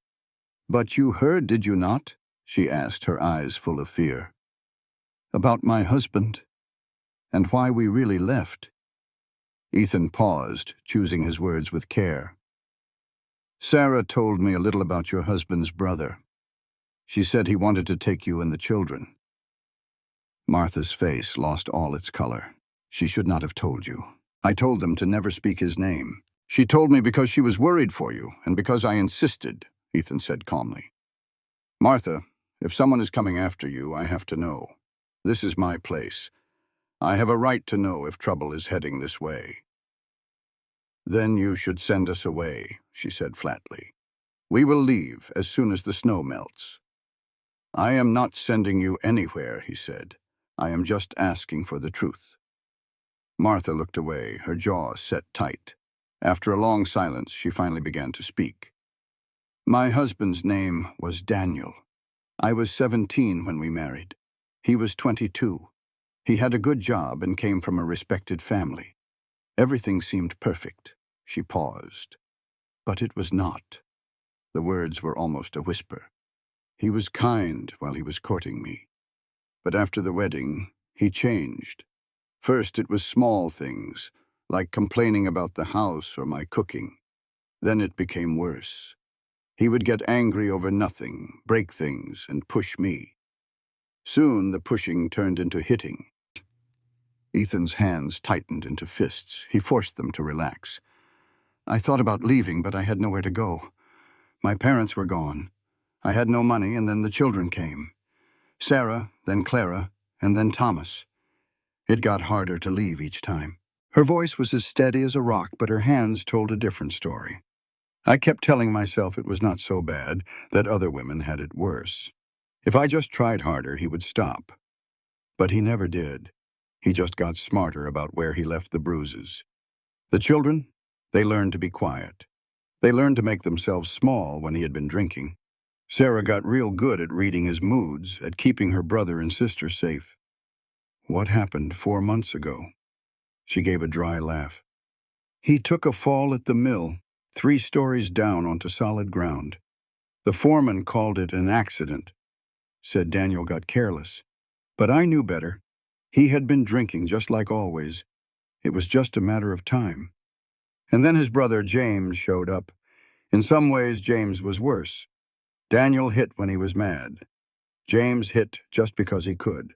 But you heard, did you not? She asked, her eyes full of fear. About my husband, and why we really left. Ethan paused, choosing his words with care. Sarah told me a little about your husband's brother. She said he wanted to take you and the children." Martha's face lost all its color. "She should not have told you. I told them to never speak his name. She told me because she was worried for you, and because I insisted," Ethan said calmly. "Martha, if someone is coming after you, I have to know. This is my place. I have a right to know if trouble is heading this way." "Then you should send us away," she said flatly. "We will leave as soon as the snow melts." "I am not sending you anywhere," he said. "I am just asking for the truth." Martha looked away, her jaw set tight. After a long silence, she finally began to speak. "My husband's name was Daniel. I was 17 when we married. He was 22. He had a good job and came from a respected family. Everything seemed perfect." She paused. "But it was not." The words were almost a whisper. "He was kind while he was courting me. But after the wedding, he changed. First it was small things, like complaining about the house or my cooking. Then it became worse. He would get angry over nothing, break things, and push me. Soon the pushing turned into hitting." Ethan's hands tightened into fists. He forced them to relax. "I thought about leaving, but I had nowhere to go. My parents were gone. I had no money, and then the children came. Sarah, then Clara, and then Thomas. It got harder to leave each time." Her voice was as steady as a rock, but her hands told a different story. "I kept telling myself it was not so bad, that other women had it worse. If I just tried harder, he would stop. But he never did. He just got smarter about where he left the bruises. The children, they learned to be quiet. They learned to make themselves small when he had been drinking. Sarah got real good at reading his moods, at keeping her brother and sister safe." "What happened 4 months ago?" She gave a dry laugh. "He took a fall at the mill, 3 stories down onto solid ground. The foreman called it an accident. Said Daniel got careless. But I knew better. He had been drinking just like always. It was just a matter of time. And then his brother James showed up. In some ways, James was worse. Daniel hit when he was mad. James hit just because he could.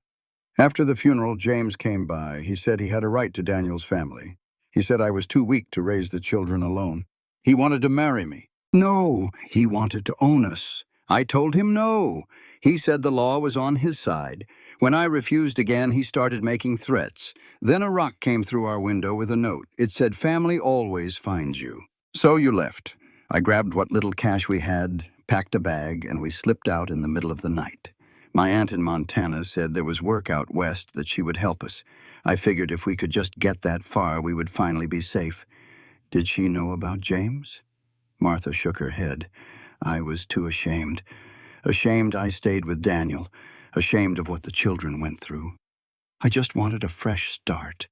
After the funeral, James came by. He said he had a right to Daniel's family. He said I was too weak to raise the children alone. He wanted to marry me. No, he wanted to own us. I told him no. He said the law was on his side. When I refused again, he started making threats. Then a rock came through our window with a note. It said, "Family always finds you." So you left. I grabbed what little cash we had, packed a bag, and we slipped out in the middle of the night. My aunt in Montana said there was work out west that she would help us. I figured if we could just get that far, we would finally be safe. Did she know about James? Martha shook her head. I was too ashamed. Ashamed I stayed with Daniel. Ashamed of what the children went through. I just wanted a fresh start.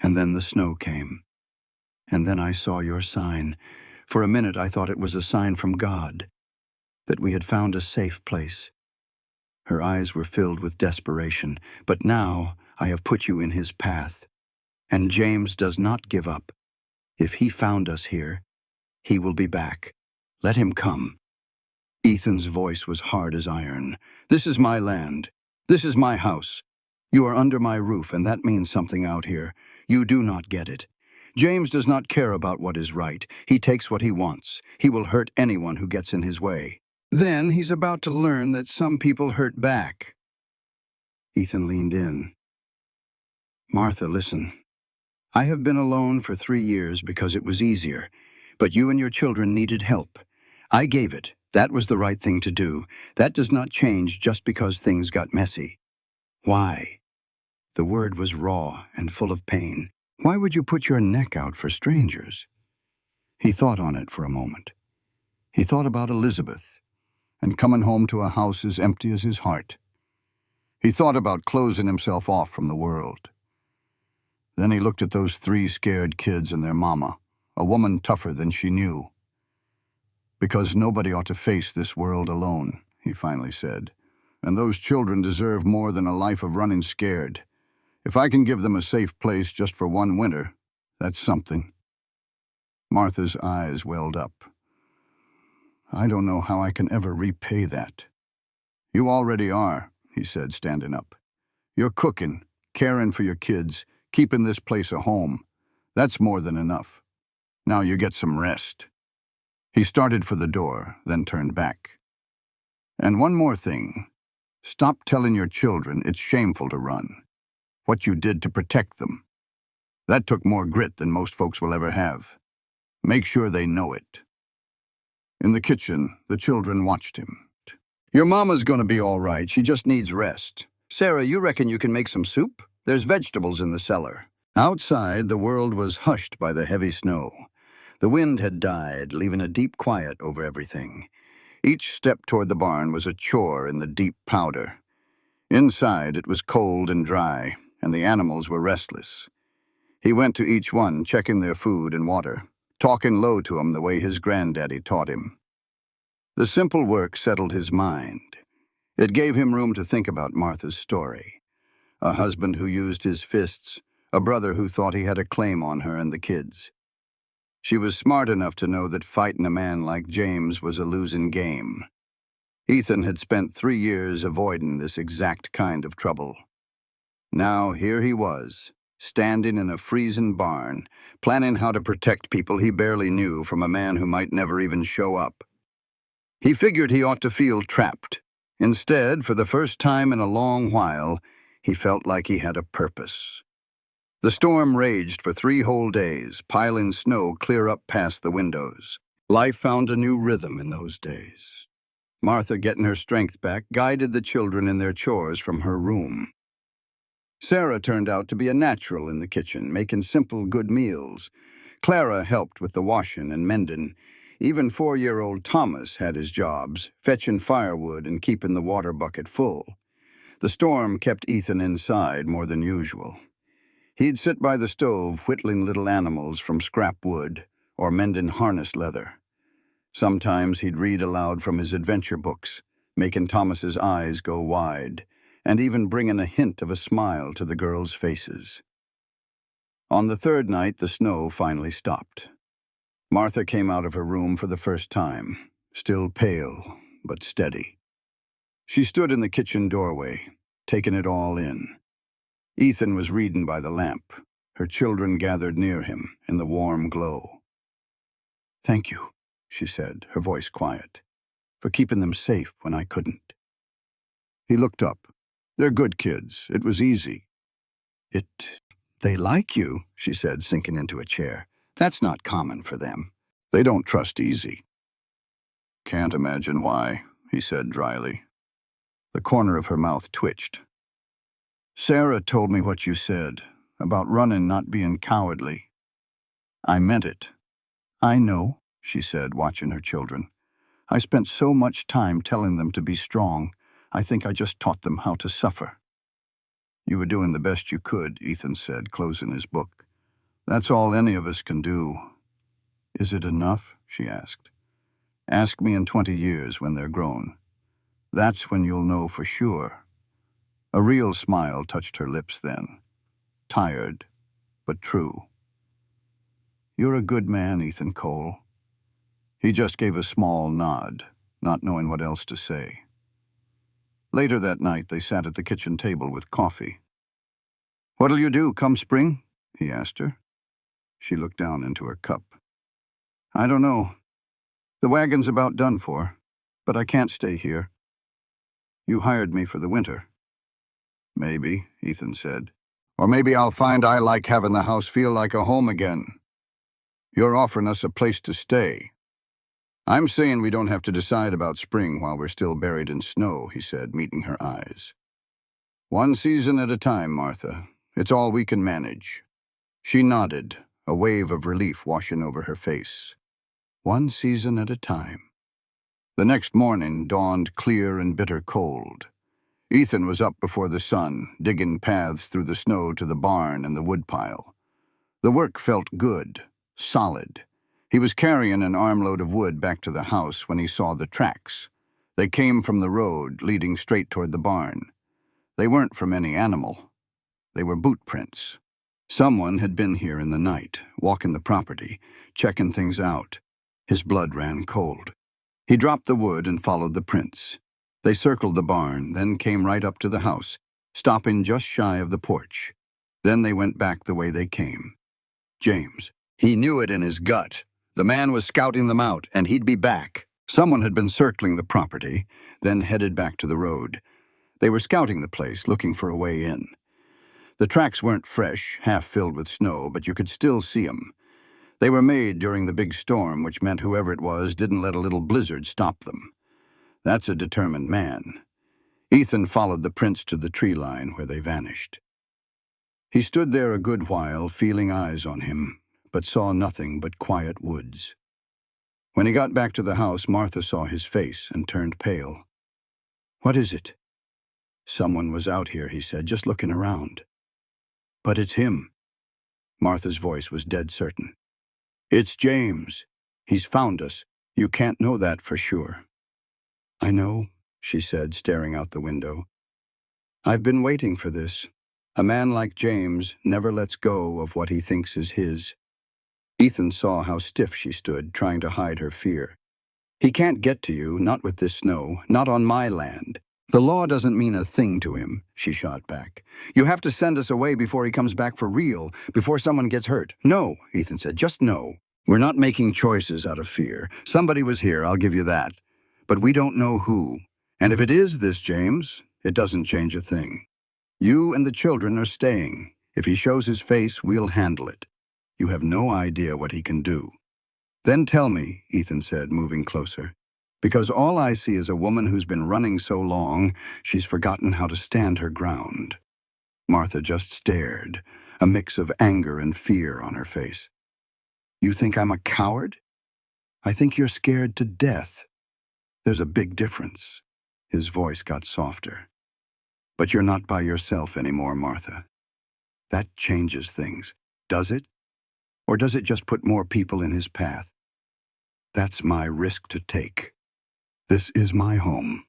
And then the snow came. And then I saw your sign. For a minute I thought it was a sign from God, that we had found a safe place. Her eyes were filled with desperation. "But now I have put you in his path. And James does not give up. If he found us here, he will be back. Let him come." Ethan's voice was hard as iron. "This is my land. This is my house. You are under my roof, and that means something out here. You do not get it. James does not care about what is right. He takes what he wants. He will hurt anyone who gets in his way. Then he's about to learn that some people hurt back." Ethan leaned in. "Martha, listen. I have been alone for 3 years because it was easier, but you and your children needed help. I gave it. That was the right thing to do. That does not change just because things got messy. Why?" The word was raw and full of pain. "Why would you put your neck out for strangers?" He thought on it for a moment. He thought about Elizabeth and coming home to a house as empty as his heart. He thought about closing himself off from the world. Then he looked at those 3 scared kids and their mama, a woman tougher than she knew. "Because nobody ought to face this world alone," he finally said. "And those children deserve more than a life of running scared. If I can give them a safe place just for 1 winter, that's something." Martha's eyes welled up. "I don't know how I can ever repay that." "You already are," he said, standing up. "You're cooking, caring for your kids, keeping this place a home. That's more than enough. Now you get some rest." He started for the door, then turned back. "And one more thing. Stop telling your children it's shameful to run. What you did to protect them. That took more grit than most folks will ever have. Make sure they know it." In the kitchen, the children watched him. "Your mama's gonna be all right. She just needs rest. Sarah, you reckon you can make some soup? There's vegetables in the cellar." Outside, the world was hushed by the heavy snow. The wind had died, leaving a deep quiet over everything. Each step toward the barn was a chore in the deep powder. Inside, it was cold and dry, and the animals were restless. He went to each one, checking their food and water, talking low to them the way his granddaddy taught him. The simple work settled his mind. It gave him room to think about Martha's story. A husband who used his fists, a brother who thought he had a claim on her and the kids. She was smart enough to know that fighting a man like James was a losing game. Ethan had spent 3 years avoiding this exact kind of trouble. Now here he was, standing in a freezing barn, planning how to protect people he barely knew from a man who might never even show up. He figured he ought to feel trapped. Instead, for the first time in a long while, he felt like he had a purpose. The storm raged for 3 whole days, piling snow clear up past the windows. Life found a new rhythm in those days. Martha, getting her strength back, guided the children in their chores from her room. Sarah turned out to be a natural in the kitchen, making simple, good meals. Clara helped with the washing and mending. Even 4-year-old Thomas had his jobs, fetching firewood and keeping the water bucket full. The storm kept Ethan inside more than usual. He'd sit by the stove whittling little animals from scrap wood or mending harness leather. Sometimes he'd read aloud from his adventure books, making Thomas's eyes go wide, and even bringing a hint of a smile to the girls' faces. On the 3rd night, the snow finally stopped. Martha came out of her room for the first time, still pale but steady. She stood in the kitchen doorway, taking it all in. Ethan was reading by the lamp. Her children gathered near him in the warm glow. "Thank you," she said, her voice quiet, "for keeping them safe when I couldn't." He looked up. "They're good kids. It was easy." They like you," she said, sinking into a chair. "That's not common for them. They don't trust easy." "Can't imagine why," he said dryly. The corner of her mouth twitched. "Sarah told me what you said, about running not being cowardly. I meant it." "I know," she said, watching her children. "I spent so much time telling them to be strong, I think I just taught them how to suffer." "You were doing the best you could," Ethan said, closing his book. "That's all any of us can do." "Is it enough?" she asked. "Ask me in 20 years when they're grown. That's when you'll know for sure." A real smile touched her lips then. Tired, but true. "You're a good man, Ethan Cole." He just gave a small nod, not knowing what else to say. Later that night, they sat at the kitchen table with coffee. "What'll you do come spring?" he asked her. She looked down into her cup. "I don't know. The wagon's about done for, but I can't stay here. You hired me for the winter." "Maybe," Ethan said. "Or maybe I'll find I like having the house feel like a home again. You're offering us a place to stay." "I'm saying we don't have to decide about spring while we're still buried in snow," he said, meeting her eyes. "One season at a time, Martha. It's all we can manage." She nodded, a wave of relief washing over her face. One season at a time. The next morning dawned clear and bitter cold. Ethan was up before the sun, digging paths through the snow to the barn and the woodpile. The work felt good, solid. He was carrying an armload of wood back to the house when he saw the tracks. They came from the road, leading straight toward the barn. They weren't from any animal. They were boot prints. Someone had been here in the night, walking the property, checking things out. His blood ran cold. He dropped the wood and followed the prints. They circled the barn, then came right up to the house, stopping just shy of the porch. Then they went back the way they came. James. He knew it in his gut. The man was scouting them out, and he'd be back. Someone had been circling the property, then headed back to the road. They were scouting the place, looking for a way in. The tracks weren't fresh, half filled with snow, but you could still see them. They were made during the big storm, which meant whoever it was didn't let a little blizzard stop them. That's a determined man. Ethan followed the prints to the tree line where they vanished. He stood there a good while, feeling eyes on him, but saw nothing but quiet woods. When he got back to the house, Martha saw his face and turned pale. "What is it?" "Someone was out here," he said, "just looking around." "But it's him." Martha's voice was dead certain. "It's James. He's found us. You can't know that for sure." "I know," she said, staring out the window. "I've been waiting for this. A man like James never lets go of what he thinks is his." Ethan saw how stiff she stood, trying to hide her fear. "He can't get to you, not with this snow, not on my land." "The law doesn't mean a thing to him," she shot back. "You have to send us away before he comes back for real, before someone gets hurt." "No," Ethan said, "just no. We're not making choices out of fear. Somebody was here, I'll give you that. But we don't know who. And if it is this James, it doesn't change a thing. You and the children are staying. If he shows his face, we'll handle it. You have no idea what he can do." "Then tell me," Ethan said, moving closer. "Because all I see is a woman who's been running so long, she's forgotten how to stand her ground." Martha just stared, a mix of anger and fear on her face. "You think I'm a coward? I think you're scared to death. There's a big difference." His voice got softer. "But you're not by yourself anymore, Martha. That changes things, does it? Or does it just put more people in his path? That's my risk to take. This is my home,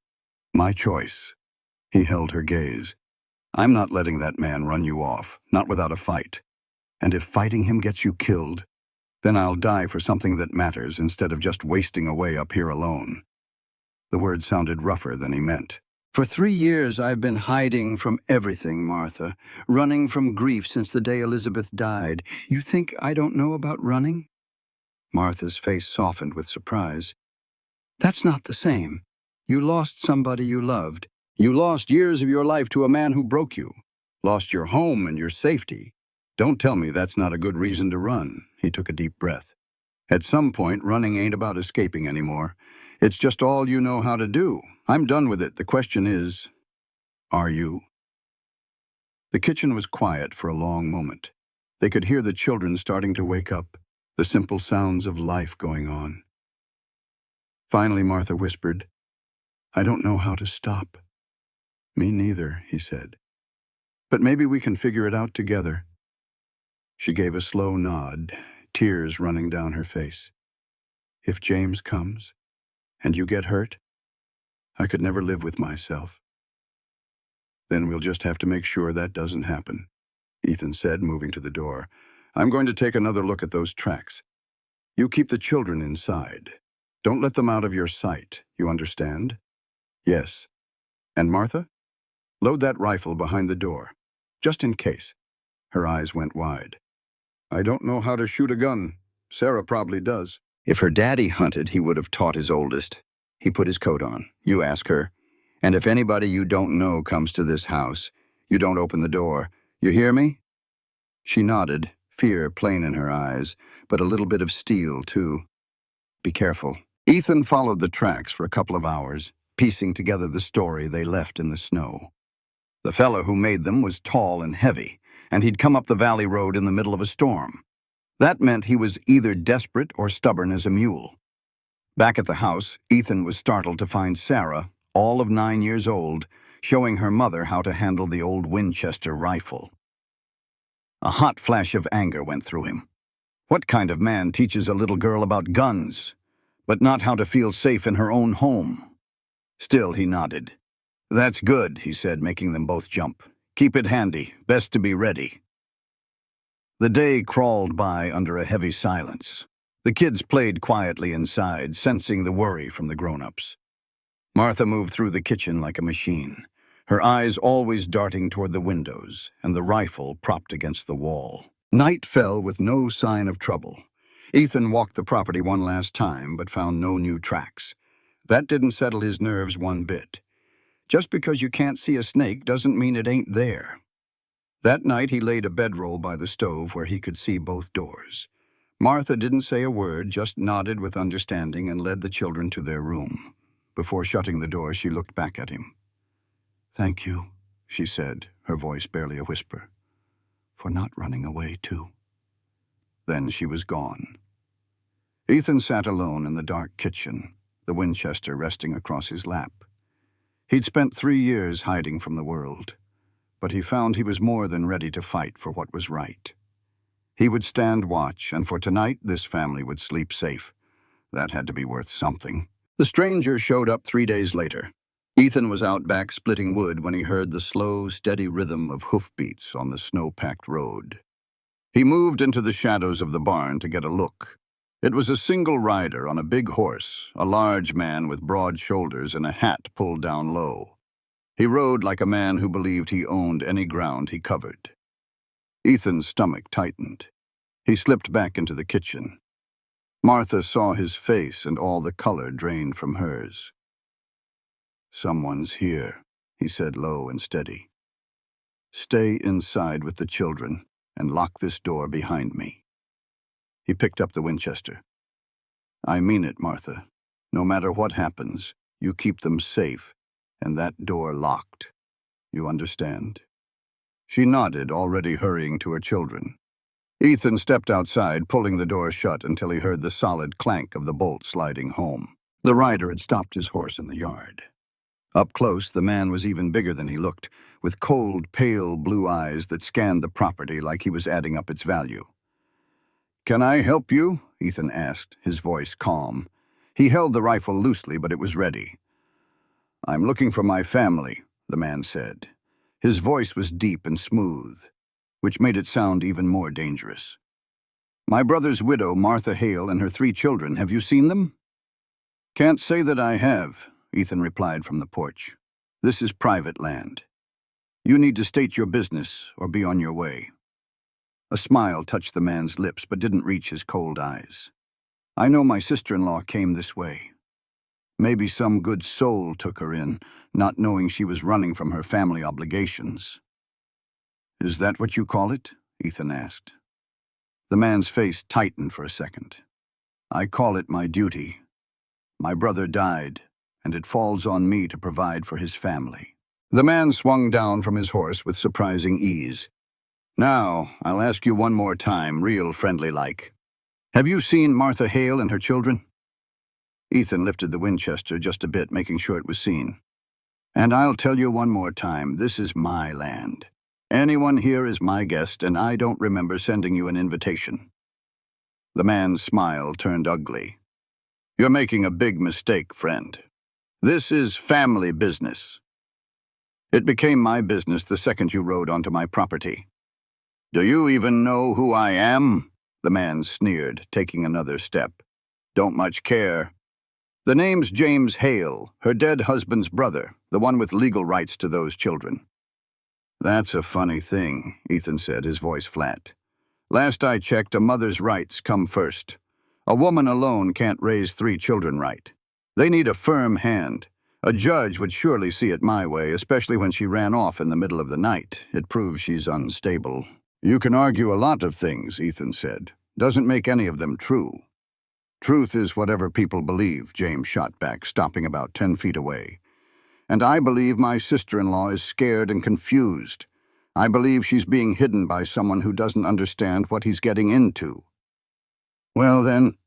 my choice." He held her gaze. "I'm not letting that man run you off, not without a fight. And if fighting him gets you killed, then I'll die for something that matters instead of just wasting away up here alone." The words sounded rougher than he meant. "For 3 years I've been hiding from everything, Martha, running from grief since the day Elizabeth died. You think I don't know about running?" Martha's face softened with surprise. "That's not the same. You lost somebody you loved. You lost years of your life to a man who broke you. Lost your home and your safety. Don't tell me that's not a good reason to run." He took a deep breath. "At some point, running ain't about escaping anymore. It's just all you know how to do. I'm done with it. The question is, are you?" The kitchen was quiet for a long moment. They could hear the children starting to wake up, the simple sounds of life going on. Finally, Martha whispered, "I don't know how to stop." "Me neither," he said. "But maybe we can figure it out together." She gave a slow nod, tears running down her face. "If James comes, and you get hurt, I could never live with myself." "Then we'll just have to make sure that doesn't happen," Ethan said, moving to the door. "I'm going to take another look at those tracks. You keep the children inside. Don't let them out of your sight, you understand?" "Yes." "And Martha? Load that rifle behind the door, just in case." Her eyes went wide. "I don't know how to shoot a gun. Sarah probably does." If her daddy hunted, he would have taught his oldest. He put his coat on. "You ask her. And if anybody you don't know comes to this house, you don't open the door. You hear me?" She nodded, fear plain in her eyes, but a little bit of steel, too. "Be careful." Ethan followed the tracks for a couple of hours, piecing together the story they left in the snow. The fellow who made them was tall and heavy, and he'd come up the valley road in the middle of a storm. That meant he was either desperate or stubborn as a mule. Back at the house, Ethan was startled to find Sarah, all of 9 years old, showing her mother how to handle the old Winchester rifle. A hot flash of anger went through him. What kind of man teaches a little girl about guns, but not how to feel safe in her own home? Still, he nodded. "That's good," he said, making them both jump. "Keep it handy. Best to be ready." The day crawled by under a heavy silence. The kids played quietly inside, sensing the worry from the grown-ups. Martha moved through the kitchen like a machine, her eyes always darting toward the windows and the rifle propped against the wall. Night fell with no sign of trouble. Ethan walked the property one last time, but found no new tracks. That didn't settle his nerves one bit. Just because you can't see a snake doesn't mean it ain't there. That night he laid a bedroll by the stove where he could see both doors. Martha didn't say a word, just nodded with understanding and led the children to their room. Before shutting the door, she looked back at him. "Thank you," she said, her voice barely a whisper, "for not running away, too." Then she was gone. Ethan sat alone in the dark kitchen, the Winchester resting across his lap. He'd spent 3 years hiding from the world, but he found he was more than ready to fight for what was right. He would stand watch, and for tonight this family would sleep safe. That had to be worth something. The stranger showed up 3 days later. Ethan was out back splitting wood when he heard the slow, steady rhythm of hoofbeats on the snow-packed road. He moved into the shadows of the barn to get a look. It was a single rider on a big horse, a large man with broad shoulders and a hat pulled down low. He rode like a man who believed he owned any ground he covered. Ethan's stomach tightened. He slipped back into the kitchen. Martha saw his face and all the color drained from hers. "Someone's here," he said low and steady. "Stay inside with the children and lock this door behind me." He picked up the Winchester. "I mean it, Martha. No matter what happens, you keep them safe and that door locked. You understand?" She nodded, already hurrying to her children. Ethan stepped outside, pulling the door shut until he heard the solid clank of the bolt sliding home. The rider had stopped his horse in the yard. Up close, the man was even bigger than he looked, with cold, pale blue eyes that scanned the property like he was adding up its value. "Can I help you?" Ethan asked, his voice calm. He held the rifle loosely, but it was ready. "I'm looking for my family," the man said. His voice was deep and smooth, which made it sound even more dangerous. "My brother's widow, Martha Hale, and her 3 children. Have you seen them?" "Can't say that I have," Ethan replied from the porch. "This is private land. You need to state your business or be on your way." A smile touched the man's lips but didn't reach his cold eyes. "I know my sister-in-law came this way. Maybe some good soul took her in, not knowing she was running from her family obligations." "Is that what you call it?" Ethan asked. The man's face tightened for a second. "I call it my duty. My brother died, and it falls on me to provide for his family." The man swung down from his horse with surprising ease. "Now, I'll ask you one more time, real friendly-like. Have you seen Martha Hale and her children?" Ethan lifted the Winchester just a bit, making sure it was seen. "And I'll tell you one more time, this is my land. Anyone here is my guest, and I don't remember sending you an invitation." The man's smile turned ugly. "You're making a big mistake, friend. This is family business. It became my business the second you rode onto my property." "Do you even know who I am?" The man sneered, taking another step. "Don't much care. The name's James Hale, her dead husband's brother, the one with legal rights to those children." "That's a funny thing," Ethan said, his voice flat. "Last I checked, a mother's rights come first. A woman alone can't raise 3 children right. They need a firm hand. A judge would surely see it my way, especially when she ran off in the middle of the night. It proves she's unstable." "You can argue a lot of things," Ethan said. "Doesn't make any of them true." "Truth is whatever people believe," James shot back, stopping about 10 feet away. "And I believe my sister-in-law is scared and confused. I believe she's being hidden by someone who doesn't understand what he's getting into." "Well then,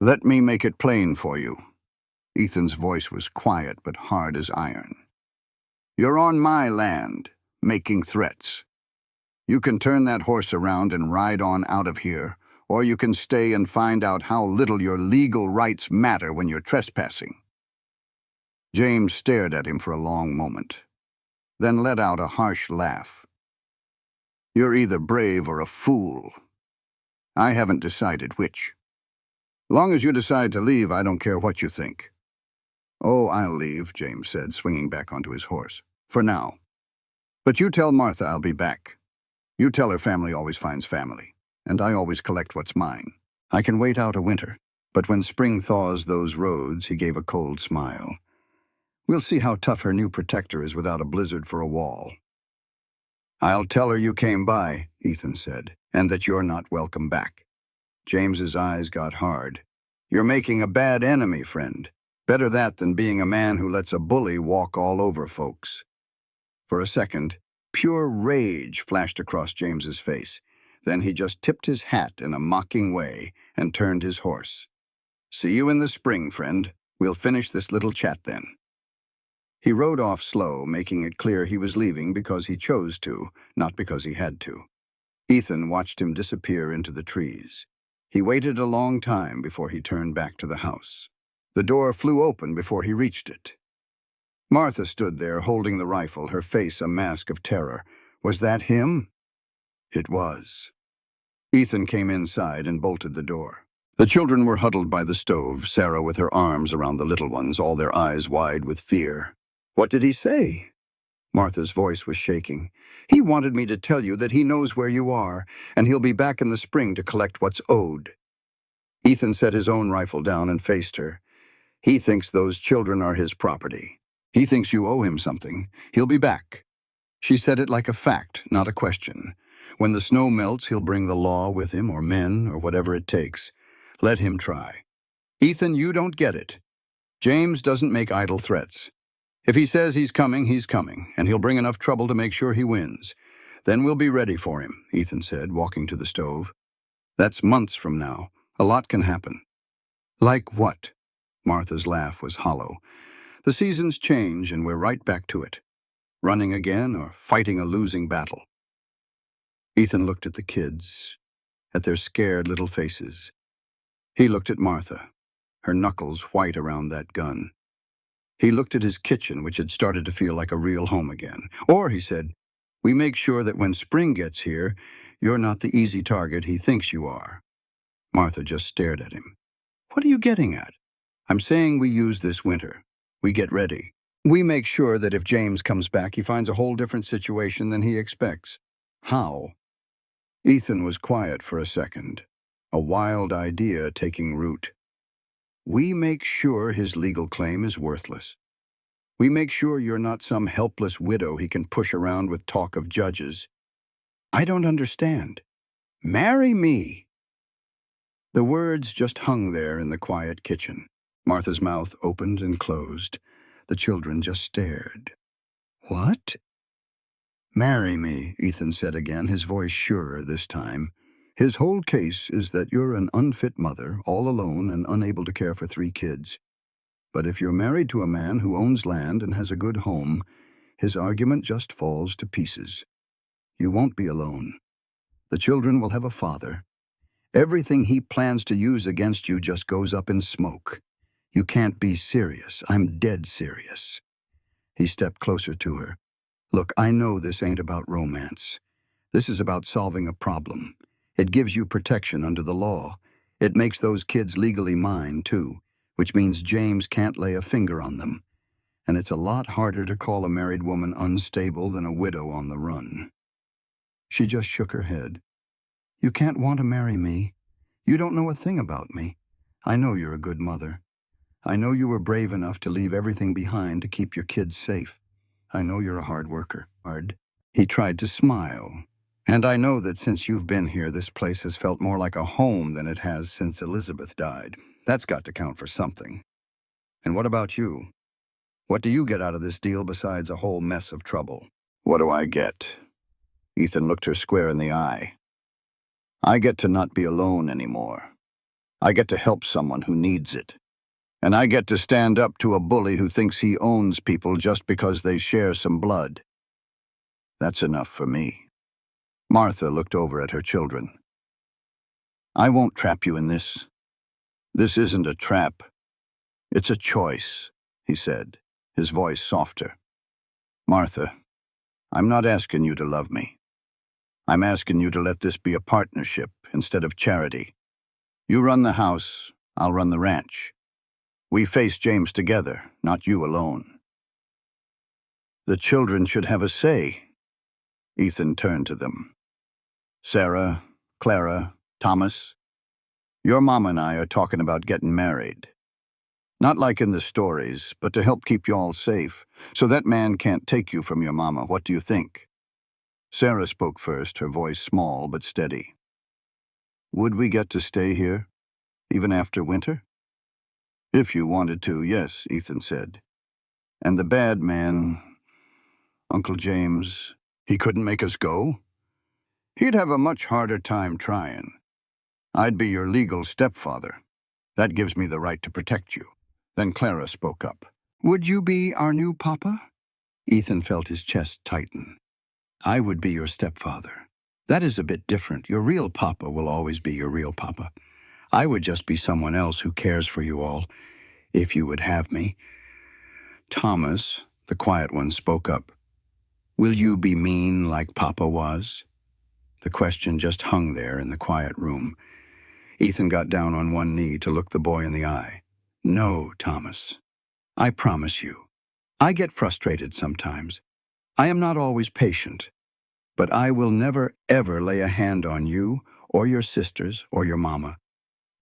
let me make it plain for you." Ethan's voice was quiet but hard as iron. "You're on my land, making threats. You can turn that horse around and ride on out of here, or you can stay and find out how little your legal rights matter when you're trespassing." James stared at him for a long moment, then let out a harsh laugh. "You're either brave or a fool. I haven't decided which. Long as you decide to leave, I don't care what you think." Oh, I'll leave, James said, swinging back onto his horse. For now. But you tell Martha I'll be back. You tell her family always finds family, and I always collect what's mine. I can wait out a winter, but when spring thaws those roads, he gave a cold smile. We'll see how tough her new protector is without a blizzard for a wall. I'll tell her you came by, Ethan said, and that you're not welcome back. James's eyes got hard. You're making a bad enemy, friend. Better that than being a man who lets a bully walk all over folks. For a second, pure rage flashed across James's face. Then he just tipped his hat in a mocking way and turned his horse. See you in the spring, friend. We'll finish this little chat then. He rode off slow, making it clear he was leaving because he chose to, not because he had to. Ethan watched him disappear into the trees. He waited a long time before he turned back to the house. The door flew open before he reached it. Martha stood there holding the rifle, her face a mask of terror. Was that him? It was. Ethan came inside and bolted the door. The children were huddled by the stove, Sarah with her arms around the little ones, all their eyes wide with fear. What did he say? Martha's voice was shaking. He wanted me to tell you that he knows where you are, and he'll be back in the spring to collect what's owed. Ethan set his own rifle down and faced her. He thinks those children are his property. He thinks you owe him something. He'll be back. She said it like a fact, not a question. When the snow melts, he'll bring the law with him, or men, or whatever it takes. Let him try. Ethan, you don't get it. James doesn't make idle threats. If he says he's coming, and he'll bring enough trouble to make sure he wins. Then we'll be ready for him, Ethan said, walking to the stove. That's months from now. A lot can happen. Like what? Martha's laugh was hollow. The seasons change, and we're right back to it. Running again or fighting a losing battle. Ethan looked at the kids, at their scared little faces. He looked at Martha, her knuckles white around that gun. He looked at his kitchen, which had started to feel like a real home again. Or, he said, we make sure that when spring gets here, you're not the easy target he thinks you are. Martha just stared at him. What are you getting at? I'm saying we use this winter. We get ready. We make sure that if James comes back, he finds a whole different situation than he expects. How? Ethan was quiet for a second, a wild idea taking root. We make sure his legal claim is worthless. We make sure you're not some helpless widow he can push around with talk of judges. I don't understand. Marry me. The words just hung there in the quiet kitchen. Martha's mouth opened and closed. The children just stared. What? Marry me, Ethan said again, his voice surer this time. His whole case is that you're an unfit mother, all alone and unable to care for 3 kids. But if you're married to a man who owns land and has a good home, his argument just falls to pieces. You won't be alone. The children will have a father. Everything he plans to use against you just goes up in smoke. You can't be serious. I'm dead serious. He stepped closer to her. Look, I know this ain't about romance. This is about solving a problem. It gives you protection under the law. It makes those kids legally mine, too, which means James can't lay a finger on them. And it's a lot harder to call a married woman unstable than a widow on the run. She just shook her head. You can't want to marry me. You don't know a thing about me. I know you're a good mother. I know you were brave enough to leave everything behind to keep your kids safe. I know you're a hard worker. He tried to smile. And I know that since you've been here, this place has felt more like a home than it has since Elizabeth died. That's got to count for something. And what about you? What do you get out of this deal besides a whole mess of trouble? What do I get? Ethan looked her square in the eye. I get to not be alone anymore. I get to help someone who needs it. And I get to stand up to a bully who thinks he owns people just because they share some blood. That's enough for me. Martha looked over at her children. I won't trap you in this. This isn't a trap. It's a choice, he said, his voice softer. Martha, I'm not asking you to love me. I'm asking you to let this be a partnership instead of charity. You run the house, I'll run the ranch. We face James together, not you alone. The children should have a say. Ethan turned to them. Sarah, Clara, Thomas, your mama and I are talking about getting married. Not like in the stories, but to help keep you all safe. So that man can't take you from your mama. What do you think? Sarah spoke first, her voice small but steady. Would we get to stay here, even after winter? If you wanted to, yes, Ethan said. And the bad man, Uncle James, he couldn't make us go? He'd have a much harder time trying. I'd be your legal stepfather. That gives me the right to protect you. Then Clara spoke up. Would you be our new papa? Ethan felt his chest tighten. I would be your stepfather. That is a bit different. Your real papa will always be your real papa. I would just be someone else who cares for you all, if you would have me. Thomas, the quiet one, spoke up. Will you be mean like Papa was? The question just hung there in the quiet room. Ethan got down on one knee to look the boy in the eye. No, Thomas. I promise you. I get frustrated sometimes. I am not always patient. But I will never, ever lay a hand on you, or your sisters, or your mama.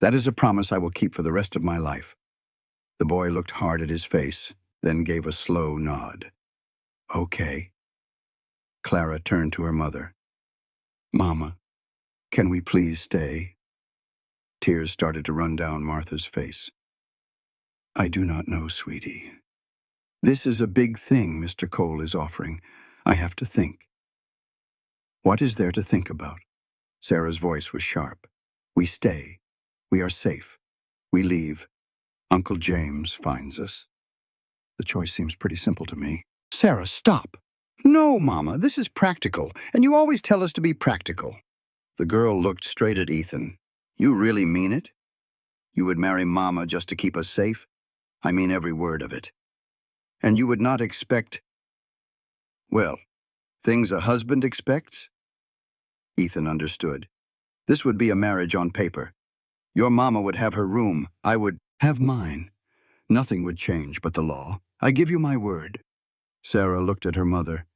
That is a promise I will keep for the rest of my life. The boy looked hard at his face, then gave a slow nod. Okay. Clara turned to her mother. Mama, can we please stay? Tears started to run down Martha's face. I do not know, sweetie. This is a big thing Mr. Cole is offering. I have to think. What is there to think about? Sarah's voice was sharp. We stay. We are safe. We leave. Uncle James finds us. The choice seems pretty simple to me. Sarah, stop. No, Mama, this is practical, and you always tell us to be practical. The girl looked straight at Ethan. You really mean it? You would marry Mama just to keep us safe? I mean every word of it. And you would not expect, well, things a husband expects? Ethan understood. This would be a marriage on paper. Your Mama would have her room. I would have mine. Nothing would change but the law. I give you my word. Sarah looked at her mother.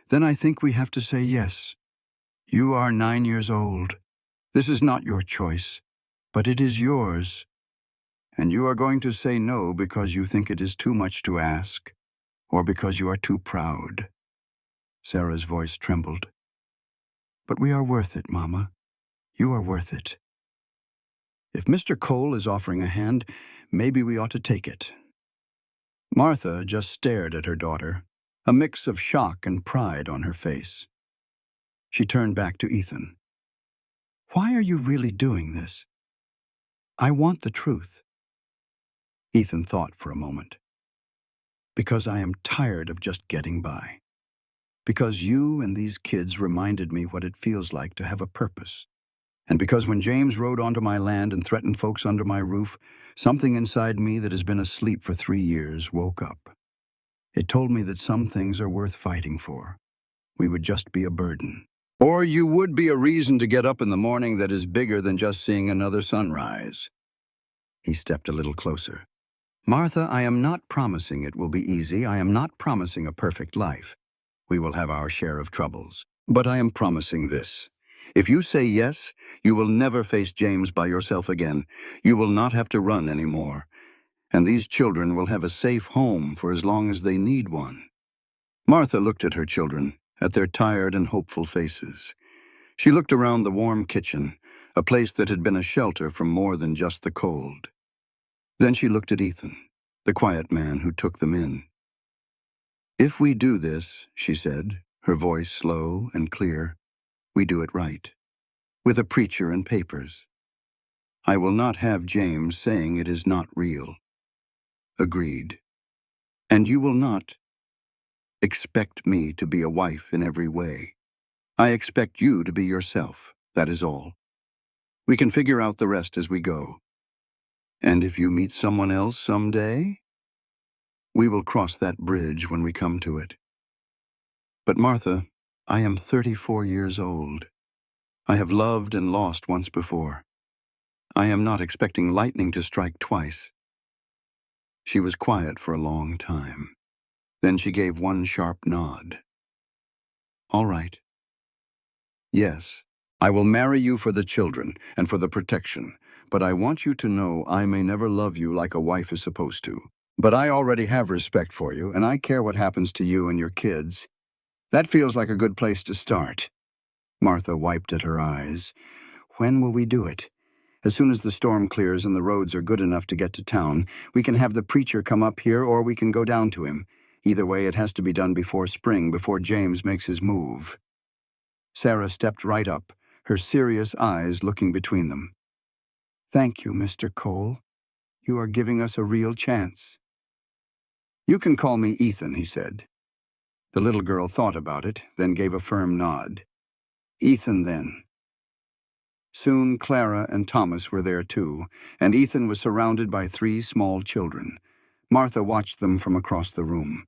Then I think we have to say yes. You are 9 years old. This is not your choice, but it is yours. And you are going to say no because you think it is too much to ask, or because you are too proud. Sarah's voice trembled. But we are worth it, Mama. You are worth it. If Mr. Cole is offering a hand, maybe we ought to take it. Martha just stared at her daughter, a mix of shock and pride on her face. She turned back to Ethan. Why are you really doing this? I want the truth. Ethan thought for a moment. Because I am tired of just getting by. Because you and these kids reminded me what it feels like to have a purpose. And because when James rode onto my land and threatened folks under my roof, something inside me that has been asleep for 3 years woke up. It told me that some things are worth fighting for. We would just be a burden. Or you would be a reason to get up in the morning that is bigger than just seeing another sunrise. He stepped a little closer. Martha, I am not promising it will be easy. I am not promising a perfect life. We will have our share of troubles. But I am promising this. If you say yes, you will never face James by yourself again. You will not have to run anymore. And these children will have a safe home for as long as they need one. Martha looked at her children, at their tired and hopeful faces. She looked around the warm kitchen, a place that had been a shelter from more than just the cold. Then she looked at Ethan, the quiet man who took them in. If we do this, she said, her voice slow and clear, we do it right, with a preacher and papers. I will not have James saying it is not real. Agreed. And you will not expect me to be a wife in every way. I expect you to be yourself, that is all. We can figure out the rest as we go. And if you meet someone else someday, we will cross that bridge when we come to it. But Martha, I am 34 years old. I have loved and lost once before. I am not expecting lightning to strike twice. She was quiet for a long time. Then she gave one sharp nod. All right. Yes, I will marry you for the children and for the protection, but I want you to know I may never love you like a wife is supposed to. But I already have respect for you, and I care what happens to you and your kids. That feels like a good place to start. Martha wiped at her eyes. When will we do it? As soon as the storm clears and the roads are good enough to get to town, we can have the preacher come up here or we can go down to him. Either way, it has to be done before spring, before James makes his move. Sarah stepped right up, her serious eyes looking between them. Thank you, Mr. Cole. You are giving us a real chance. You can call me Ethan, he said. The little girl thought about it, then gave a firm nod. Ethan, then. Soon Clara and Thomas were there too, and Ethan was surrounded by 3 small children. Martha watched them from across the room.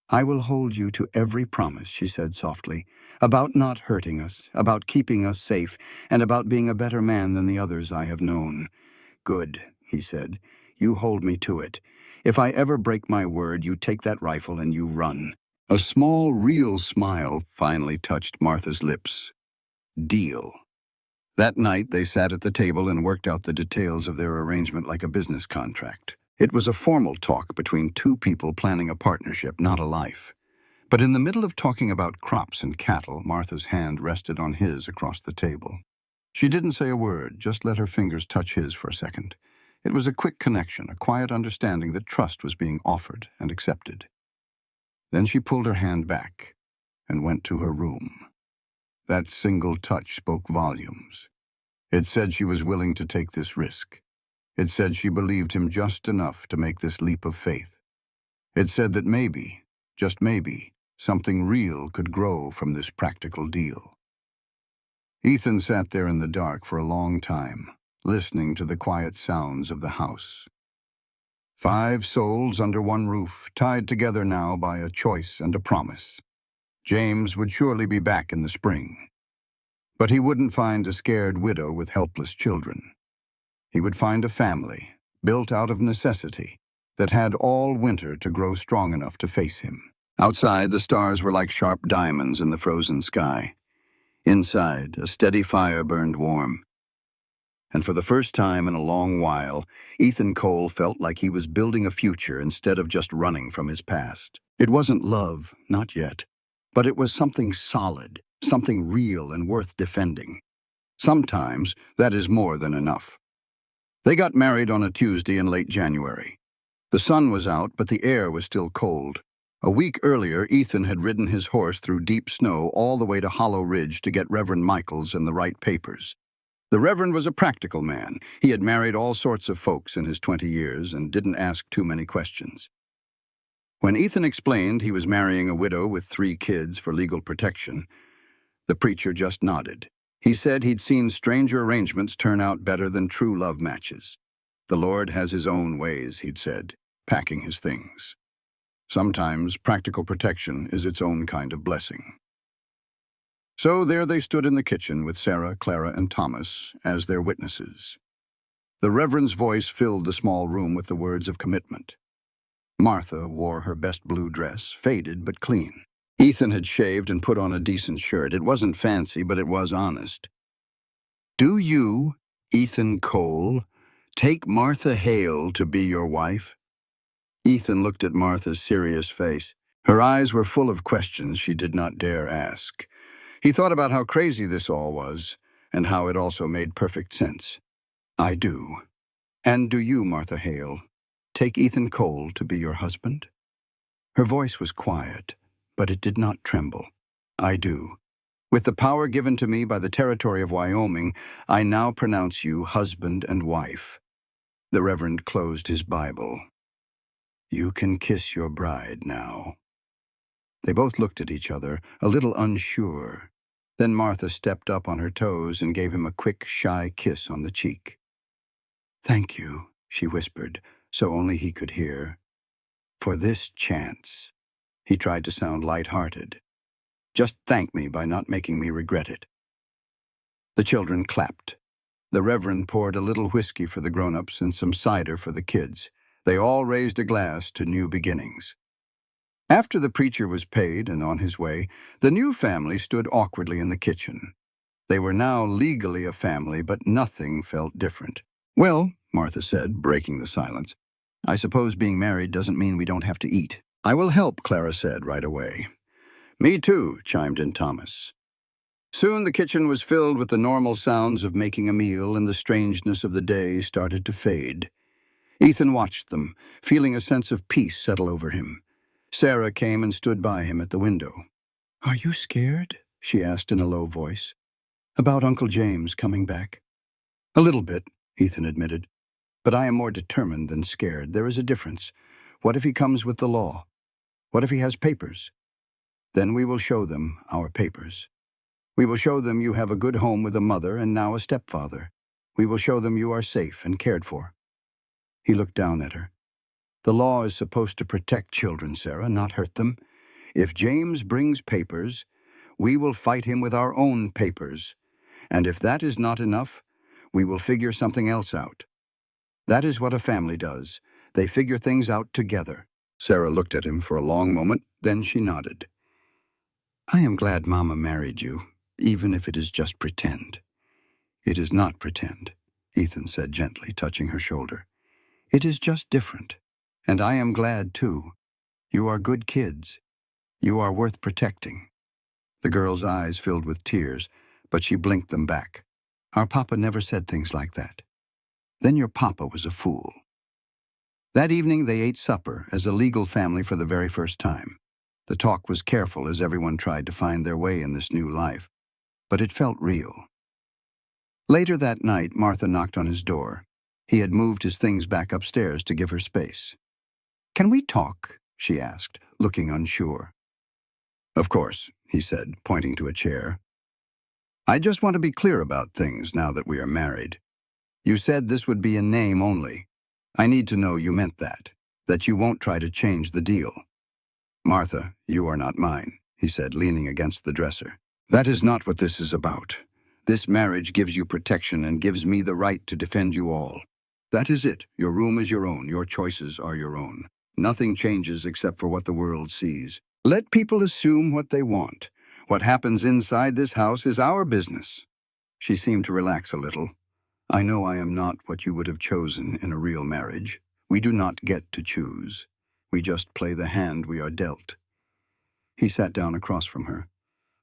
I will hold you to every promise, she said softly, about not hurting us, about keeping us safe, and about being a better man than the others I have known. Good, he said. You hold me to it. If I ever break my word, you take that rifle and you run. A small, real smile finally touched Martha's lips. Deal. That night, they sat at the table and worked out the details of their arrangement like a business contract. It was a formal talk between 2 people planning a partnership, not a life. But in the middle of talking about crops and cattle, Martha's hand rested on his across the table. She didn't say a word, just let her fingers touch his for a second. It was a quick connection, a quiet understanding that trust was being offered and accepted. Then she pulled her hand back and went to her room. That single touch spoke volumes. It said she was willing to take this risk. It said she believed him just enough to make this leap of faith. It said that maybe, just maybe, something real could grow from this practical deal. Ethan sat there in the dark for a long time, listening to the quiet sounds of the house. 5 souls under one roof, tied together now by a choice and a promise. James would surely be back in the spring. But he wouldn't find a scared widow with helpless children. He would find a family, built out of necessity, that had all winter to grow strong enough to face him. Outside, the stars were like sharp diamonds in the frozen sky. Inside, a steady fire burned warm. And for the first time in a long while, Ethan Cole felt like he was building a future instead of just running from his past. It wasn't love, not yet. But it was something solid, something real and worth defending. Sometimes that is more than enough. They got married on a Tuesday in late January. The sun was out, but the air was still cold. A week earlier, Ethan had ridden his horse through deep snow all the way to Hollow Ridge to get Reverend Michaels and the right papers. The Reverend was a practical man. He had married all sorts of folks in his 20 years and didn't ask too many questions. When Ethan explained he was marrying a widow with 3 kids for legal protection, the preacher just nodded. He said he'd seen stranger arrangements turn out better than true love matches. The Lord has his own ways, he'd said, packing his things. Sometimes practical protection is its own kind of blessing. So there they stood in the kitchen with Sarah, Clara, and Thomas as their witnesses. The Reverend's voice filled the small room with the words of commitment. Martha wore her best blue dress, faded but clean. Ethan had shaved and put on a decent shirt. It wasn't fancy, but it was honest. Do you, Ethan Cole, take Martha Hale to be your wife? Ethan looked at Martha's serious face. Her eyes were full of questions she did not dare ask. He thought about how crazy this all was, and how it also made perfect sense. I do. And do you, Martha Hale, take Ethan Cole to be your husband? Her voice was quiet, but it did not tremble. I do. With the power given to me by the territory of Wyoming, I now pronounce you husband and wife. The Reverend closed his Bible. You can kiss your bride now. They both looked at each other, a little unsure. Then Martha stepped up on her toes and gave him a quick, shy kiss on the cheek. Thank you, she whispered, so only he could hear. For this chance. He tried to sound light-hearted. Just thank me by not making me regret it. The children clapped. The Reverend poured a little whiskey for the grown-ups and some cider for the kids. They all raised a glass to new beginnings. After the preacher was paid and on his way, the new family stood awkwardly in the kitchen. They were now legally a family, but nothing felt different. "Well," Martha said, breaking the silence, "I suppose being married doesn't mean we don't have to eat." "I will help," Clara said right away. "Me too," chimed in Thomas. Soon the kitchen was filled with the normal sounds of making a meal, and the strangeness of the day started to fade. Ethan watched them, feeling a sense of peace settle over him. Sarah came and stood by him at the window. "Are you scared?" she asked in a low voice. "About Uncle James coming back?" "A little bit," Ethan admitted. "But I am more determined than scared. There is a difference. What if he comes with the law? What if he has papers? Then we will show them our papers. We will show them you have a good home with a mother and now a stepfather. We will show them you are safe and cared for." He looked down at her. "The law is supposed to protect children, Sarah, not hurt them. If James brings papers, we will fight him with our own papers. And if that is not enough, we will figure something else out. That is what a family does. They figure things out together." Sarah looked at him for a long moment, then she nodded. "I am glad Mama married you, even if it is just pretend." "It is not pretend," Ethan said gently, touching her shoulder. "It is just different. And I am glad, too. You are good kids. You are worth protecting." The girl's eyes filled with tears, but she blinked them back. "Our papa never said things like that." "Then your papa was a fool." That evening they ate supper as a legal family for the very first time. The talk was careful as everyone tried to find their way in this new life, but it felt real. Later that night, Martha knocked on his door. He had moved his things back upstairs to give her space. "Can we talk?" she asked, looking unsure. "Of course," he said, pointing to a chair. "I just want to be clear about things now that we are married. You said this would be in name only. I need to know you meant that you won't try to change the deal." "Martha, you are not mine," he said, leaning against the dresser. "That is not what this is about. This marriage gives you protection and gives me the right to defend you all. That is it. Your room is your own. Your choices are your own. Nothing changes except for what the world sees. Let people assume what they want. What happens inside this house is our business." She seemed to relax a little. "I know I am not what you would have chosen in a real marriage. We do not get to choose. We just play the hand we are dealt." He sat down across from her.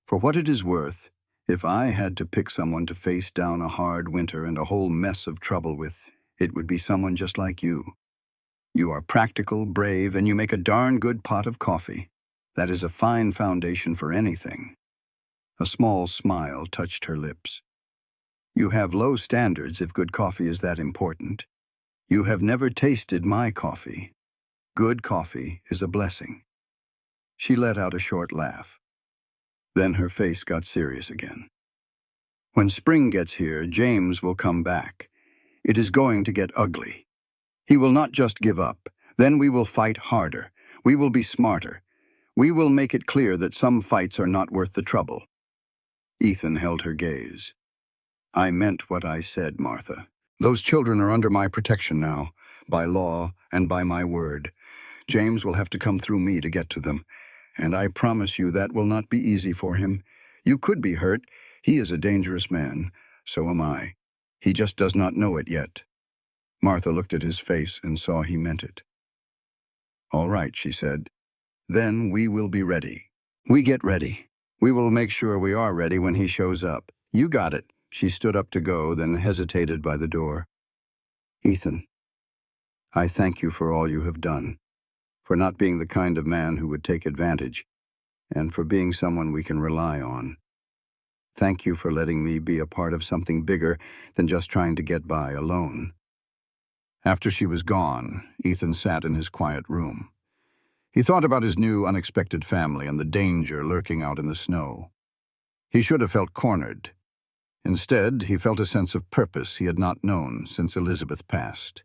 "For what it is worth, if I had to pick someone to face down a hard winter and a whole mess of trouble with, it would be someone just like you. You are practical, brave, and you make a darn good pot of coffee. That is a fine foundation for anything." A small smile touched her lips. "You have low standards if good coffee is that important. You have never tasted my coffee. Good coffee is a blessing." She let out a short laugh. Then her face got serious again. "When spring gets here, James will come back. It is going to get ugly. He will not just give up. Then we will fight harder. We will be smarter. We will make it clear that some fights are not worth the trouble." Ethan held her gaze. "I meant what I said, Martha. Those children are under my protection now, by law and by my word. James will have to come through me to get to them, and I promise you that will not be easy for him. You could be hurt. He is a dangerous man. So am I. He just does not know it yet." Martha looked at his face and saw he meant it. "All right," she said. "Then we will be ready. We get ready. We will make sure we are ready when he shows up. You got it." She stood up to go, then hesitated by the door. "Ethan, I thank you for all you have done, for not being the kind of man who would take advantage, and for being someone we can rely on. Thank you for letting me be a part of something bigger than just trying to get by alone." After she was gone, Ethan sat in his quiet room. He thought about his new, unexpected family and the danger lurking out in the snow. He should have felt cornered. Instead, he felt a sense of purpose he had not known since Elizabeth passed.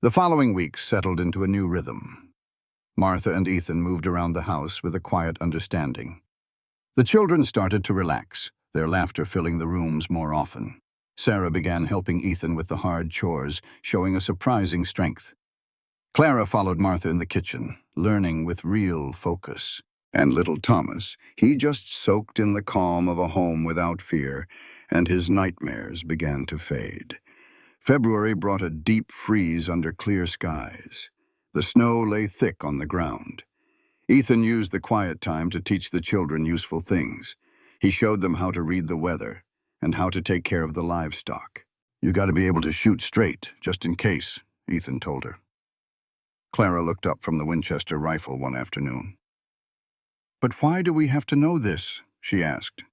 The following weeks settled into a new rhythm. Martha and Ethan moved around the house with a quiet understanding. The children started to relax, their laughter filling the rooms more often. Sarah began helping Ethan with the hard chores, showing a surprising strength. Clara followed Martha in the kitchen, learning with real focus. And little Thomas, he just soaked in the calm of a home without fear, and his nightmares began to fade. February brought a deep freeze under clear skies. The snow lay thick on the ground. Ethan used the quiet time to teach the children useful things. He showed them how to read the weather and how to take care of the livestock. "You got to be able to shoot straight, just in case," Ethan told her. Clara looked up from the Winchester rifle one afternoon. "But why do we have to know this?" she asked.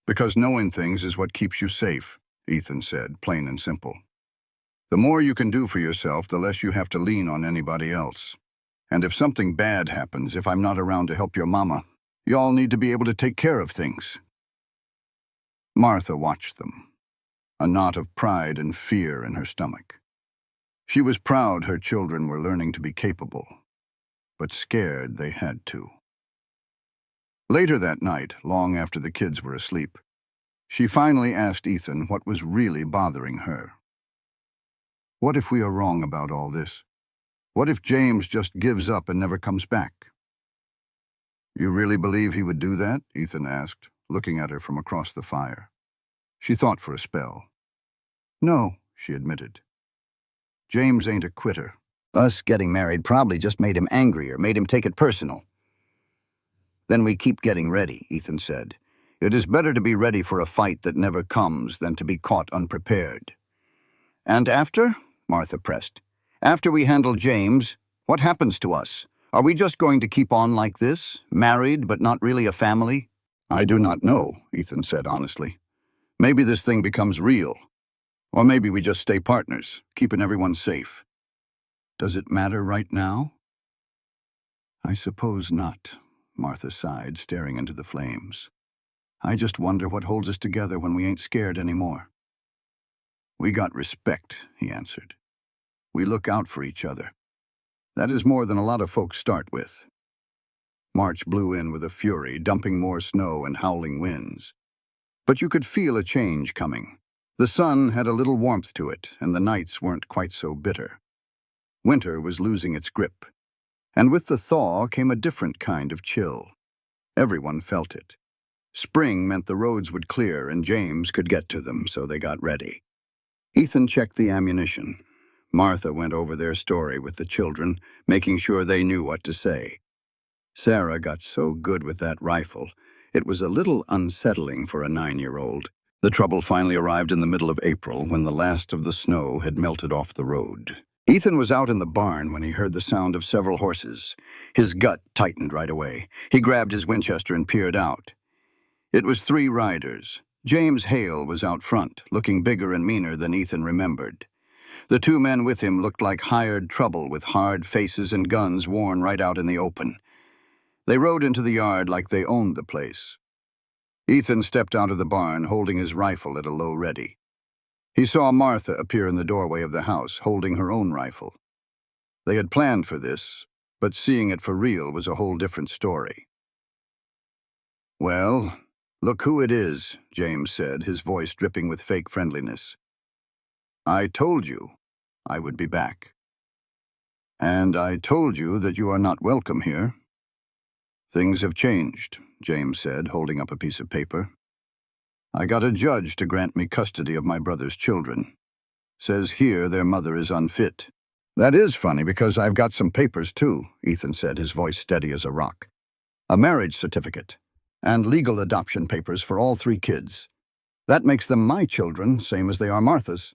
"Because knowing things is what keeps you safe," Ethan said, plain and simple. "The more you can do for yourself, the less you have to lean on anybody else. And if something bad happens, if I'm not around to help your mama, y'all need to be able to take care of things." Martha watched them, a knot of pride and fear in her stomach. She was proud her children were learning to be capable, but scared they had to. Later that night, long after the kids were asleep, she finally asked Ethan what was really bothering her. "What if we are wrong about all this? What if James just gives up and never comes back?" "You really believe he would do that?" Ethan asked, looking at her from across the fire. She thought for a spell. "No," she admitted. "James ain't a quitter. Us getting married probably just made him angrier, made him take it personal." "Then we keep getting ready," Ethan said. "It is better to be ready for a fight that never comes than to be caught unprepared." "And after?" Martha pressed. "After we handle James, what happens to us? Are we just going to keep on like this, married but not really a family?" "I do not know," Ethan said honestly. "Maybe this thing becomes real. Or maybe we just stay partners, keeping everyone safe. Does it matter right now?" "I suppose not," Martha sighed, staring into the flames. "I just wonder what holds us together when we ain't scared anymore." "We got respect," he answered. "We look out for each other. That is more than a lot of folks start with." March blew in with a fury, dumping more snow and howling winds. But you could feel a change coming. The sun had a little warmth to it, and the nights weren't quite so bitter. Winter was losing its grip. And with the thaw came a different kind of chill. Everyone felt it. Spring meant the roads would clear and James could get to them, so they got ready. Ethan checked the ammunition. Martha went over their story with the children, making sure they knew what to say. Sarah got so good with that rifle, it was a little unsettling for a 9-year-old. The trouble finally arrived in the middle of April, when the last of the snow had melted off the road. Ethan was out in the barn when he heard the sound of several horses. His gut tightened right away. He grabbed his Winchester and peered out. It was 3 riders. James Hale was out front, looking bigger and meaner than Ethan remembered. The 2 men with him looked like hired trouble with hard faces and guns worn right out in the open. They rode into the yard like they owned the place. Ethan stepped out of the barn, holding his rifle at a low ready. He saw Martha appear in the doorway of the house, holding her own rifle. They had planned for this, but seeing it for real was a whole different story. "Well, look who it is," James said, his voice dripping with fake friendliness. "I told you I would be back. And I told you that you are not welcome here." "Things have changed," James said, holding up a piece of paper. "I got a judge to grant me custody of my brother's children. Says here their mother is unfit." "That is funny, because I've got some papers too," Ethan said, his voice steady as a rock. "A marriage certificate, and legal adoption papers for all 3 kids. That makes them my children, same as they are Martha's.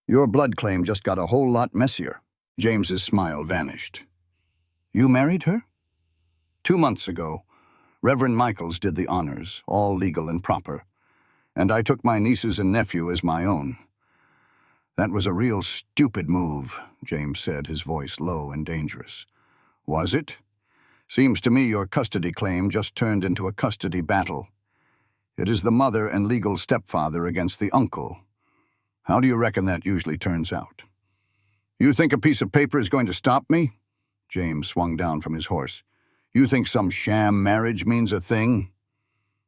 Your blood claim just got a whole lot messier." James's smile vanished. "You married her?" 2 months ago. Reverend Michaels did the honors, all legal and proper, and I took my nieces and nephew as my own." "That was a real stupid move," James said, his voice low and dangerous. "Was it? Seems to me your custody claim just turned into a custody battle. It is the mother and legal stepfather against the uncle. How do you reckon that usually turns out?" "You think a piece of paper is going to stop me?" James swung down from his horse. "You think some sham marriage means a thing?"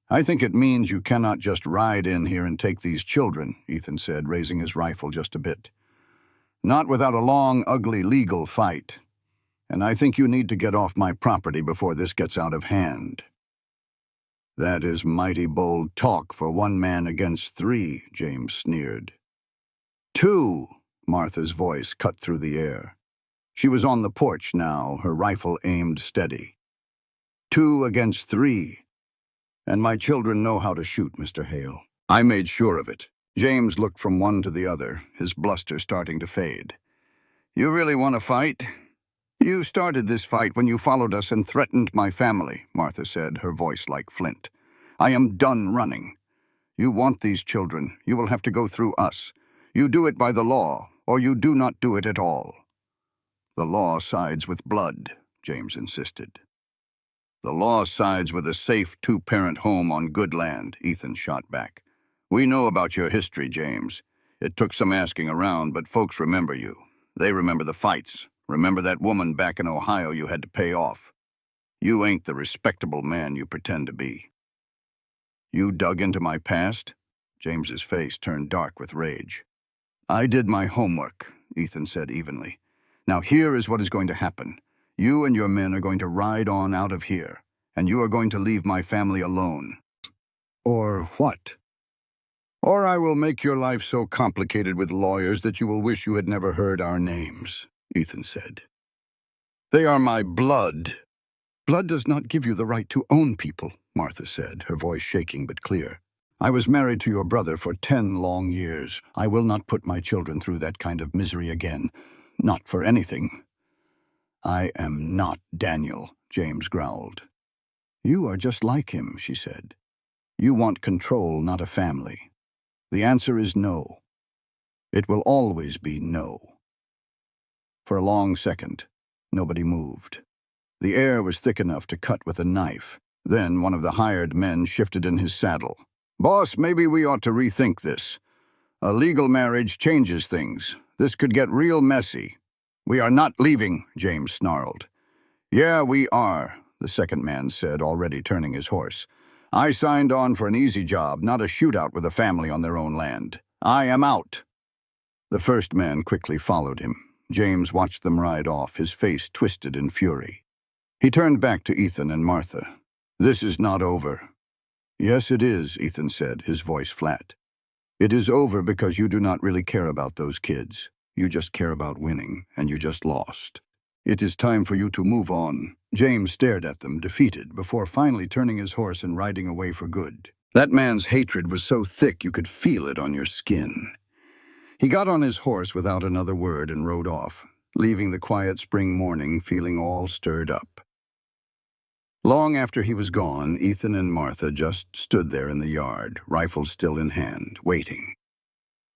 "I think it means you cannot just ride in here and take these children," Ethan said, raising his rifle just a bit. Not without a long, ugly legal fight. And I think you need to get off my property before this gets out of hand." "That is mighty bold talk for one man against three," James sneered. "Two," Martha's voice cut through the air. She was on the porch now, her rifle aimed steady. "Two against three. And my children know how to shoot, Mr. Hale. I made sure of it." James looked from one to the other, his bluster starting to fade. "You really want to fight?" "You started this fight when you followed us and threatened my family," Martha said, her voice like flint. "I am done running. You want these children. You will have to go through us. You do it by the law, or you do not do it at all." "The law sides with blood," James insisted. "The law sides with a safe two-parent home on good land," Ethan shot back. "We know about your history, James. It took some asking around, but folks remember you. They remember the fights. Remember that woman back in Ohio you had to pay off. You ain't the respectable man you pretend to be." "You dug into my past?" James's face turned dark with rage. "I did my homework," Ethan said evenly. "Now here is what is going to happen. You and your men are going to ride on out of here, and you are going to leave my family alone." "Or what?" "Or I will make your life so complicated with lawyers that you will wish you had never heard our names," Ethan said. "They are my blood." "Blood does not give you the right to own people," Martha said, her voice shaking but clear. "I was married to your brother for 10 long years. I will not put my children through that kind of misery again. Not for anything." "I am not Daniel," James growled. "You are just like him," she said. "You want control, not a family. The answer is no. It will always be no." For a long second, nobody moved. The air was thick enough to cut with a knife. Then one of the hired men shifted in his saddle. "Boss, maybe we ought to rethink this. A legal marriage changes things. This could get real messy." "We are not leaving," James snarled. "Yeah, we are," the second man said, already turning his horse. "I signed on for an easy job, not a shootout with a family on their own land. I am out." The first man quickly followed him. James watched them ride off, his face twisted in fury. He turned back to Ethan and Martha. "This is not over." "Yes, it is," Ethan said, his voice flat. "It is over because you do not really care about those kids. You just care about winning, and you just lost. It is time for you to move on." James stared at them, defeated, before finally turning his horse and riding away for good. That man's hatred was so thick you could feel it on your skin. He got on his horse without another word and rode off, leaving the quiet spring morning feeling all stirred up. Long after he was gone, Ethan and Martha just stood there in the yard, rifles still in hand, waiting.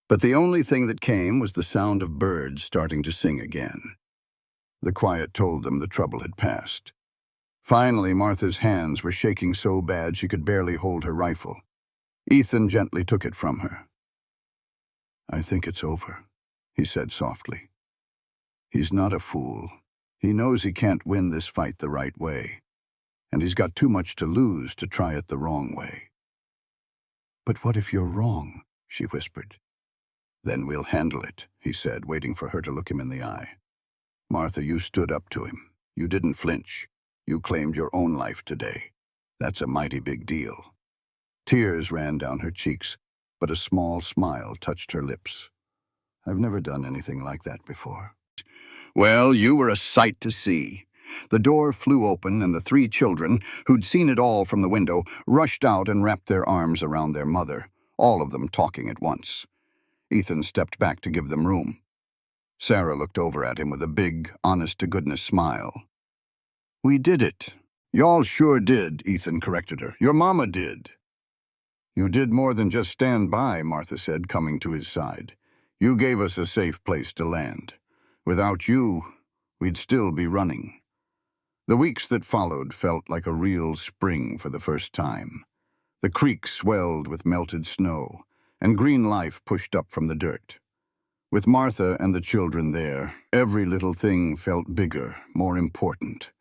But the only thing that came was the sound of birds starting to sing again. The quiet told them the trouble had passed. Finally, Martha's hands were shaking so bad she could barely hold her rifle. Ethan gently took it from her. "I think it's over," he said softly. "He's not a fool. He knows he can't win this fight the right way, and he's got too much to lose to try it the wrong way." "But what if you're wrong?" she whispered. "Then we'll handle it," he said, waiting for her to look him in the eye. "Martha, you stood up to him. You didn't flinch. You claimed your own life today. That's a mighty big deal." Tears ran down her cheeks, but a small smile touched her lips. "I've never done anything like that before." "Well, you were a sight to see." The door flew open, and the three children, who'd seen it all from the window, rushed out and wrapped their arms around their mother, all of them talking at once. Ethan stepped back to give them room. Sarah looked over at him with a big, honest-to-goodness smile. "We did it." "Y'all sure did," Ethan corrected her. "Your mama did." "You did more than just stand by," Martha said, coming to his side. "You gave us a safe place to land. Without you, we'd still be running." The weeks that followed felt like a real spring for the first time. The creek swelled with melted snow, and green life pushed up from the dirt. With Martha and the children there, every little thing felt bigger, more important.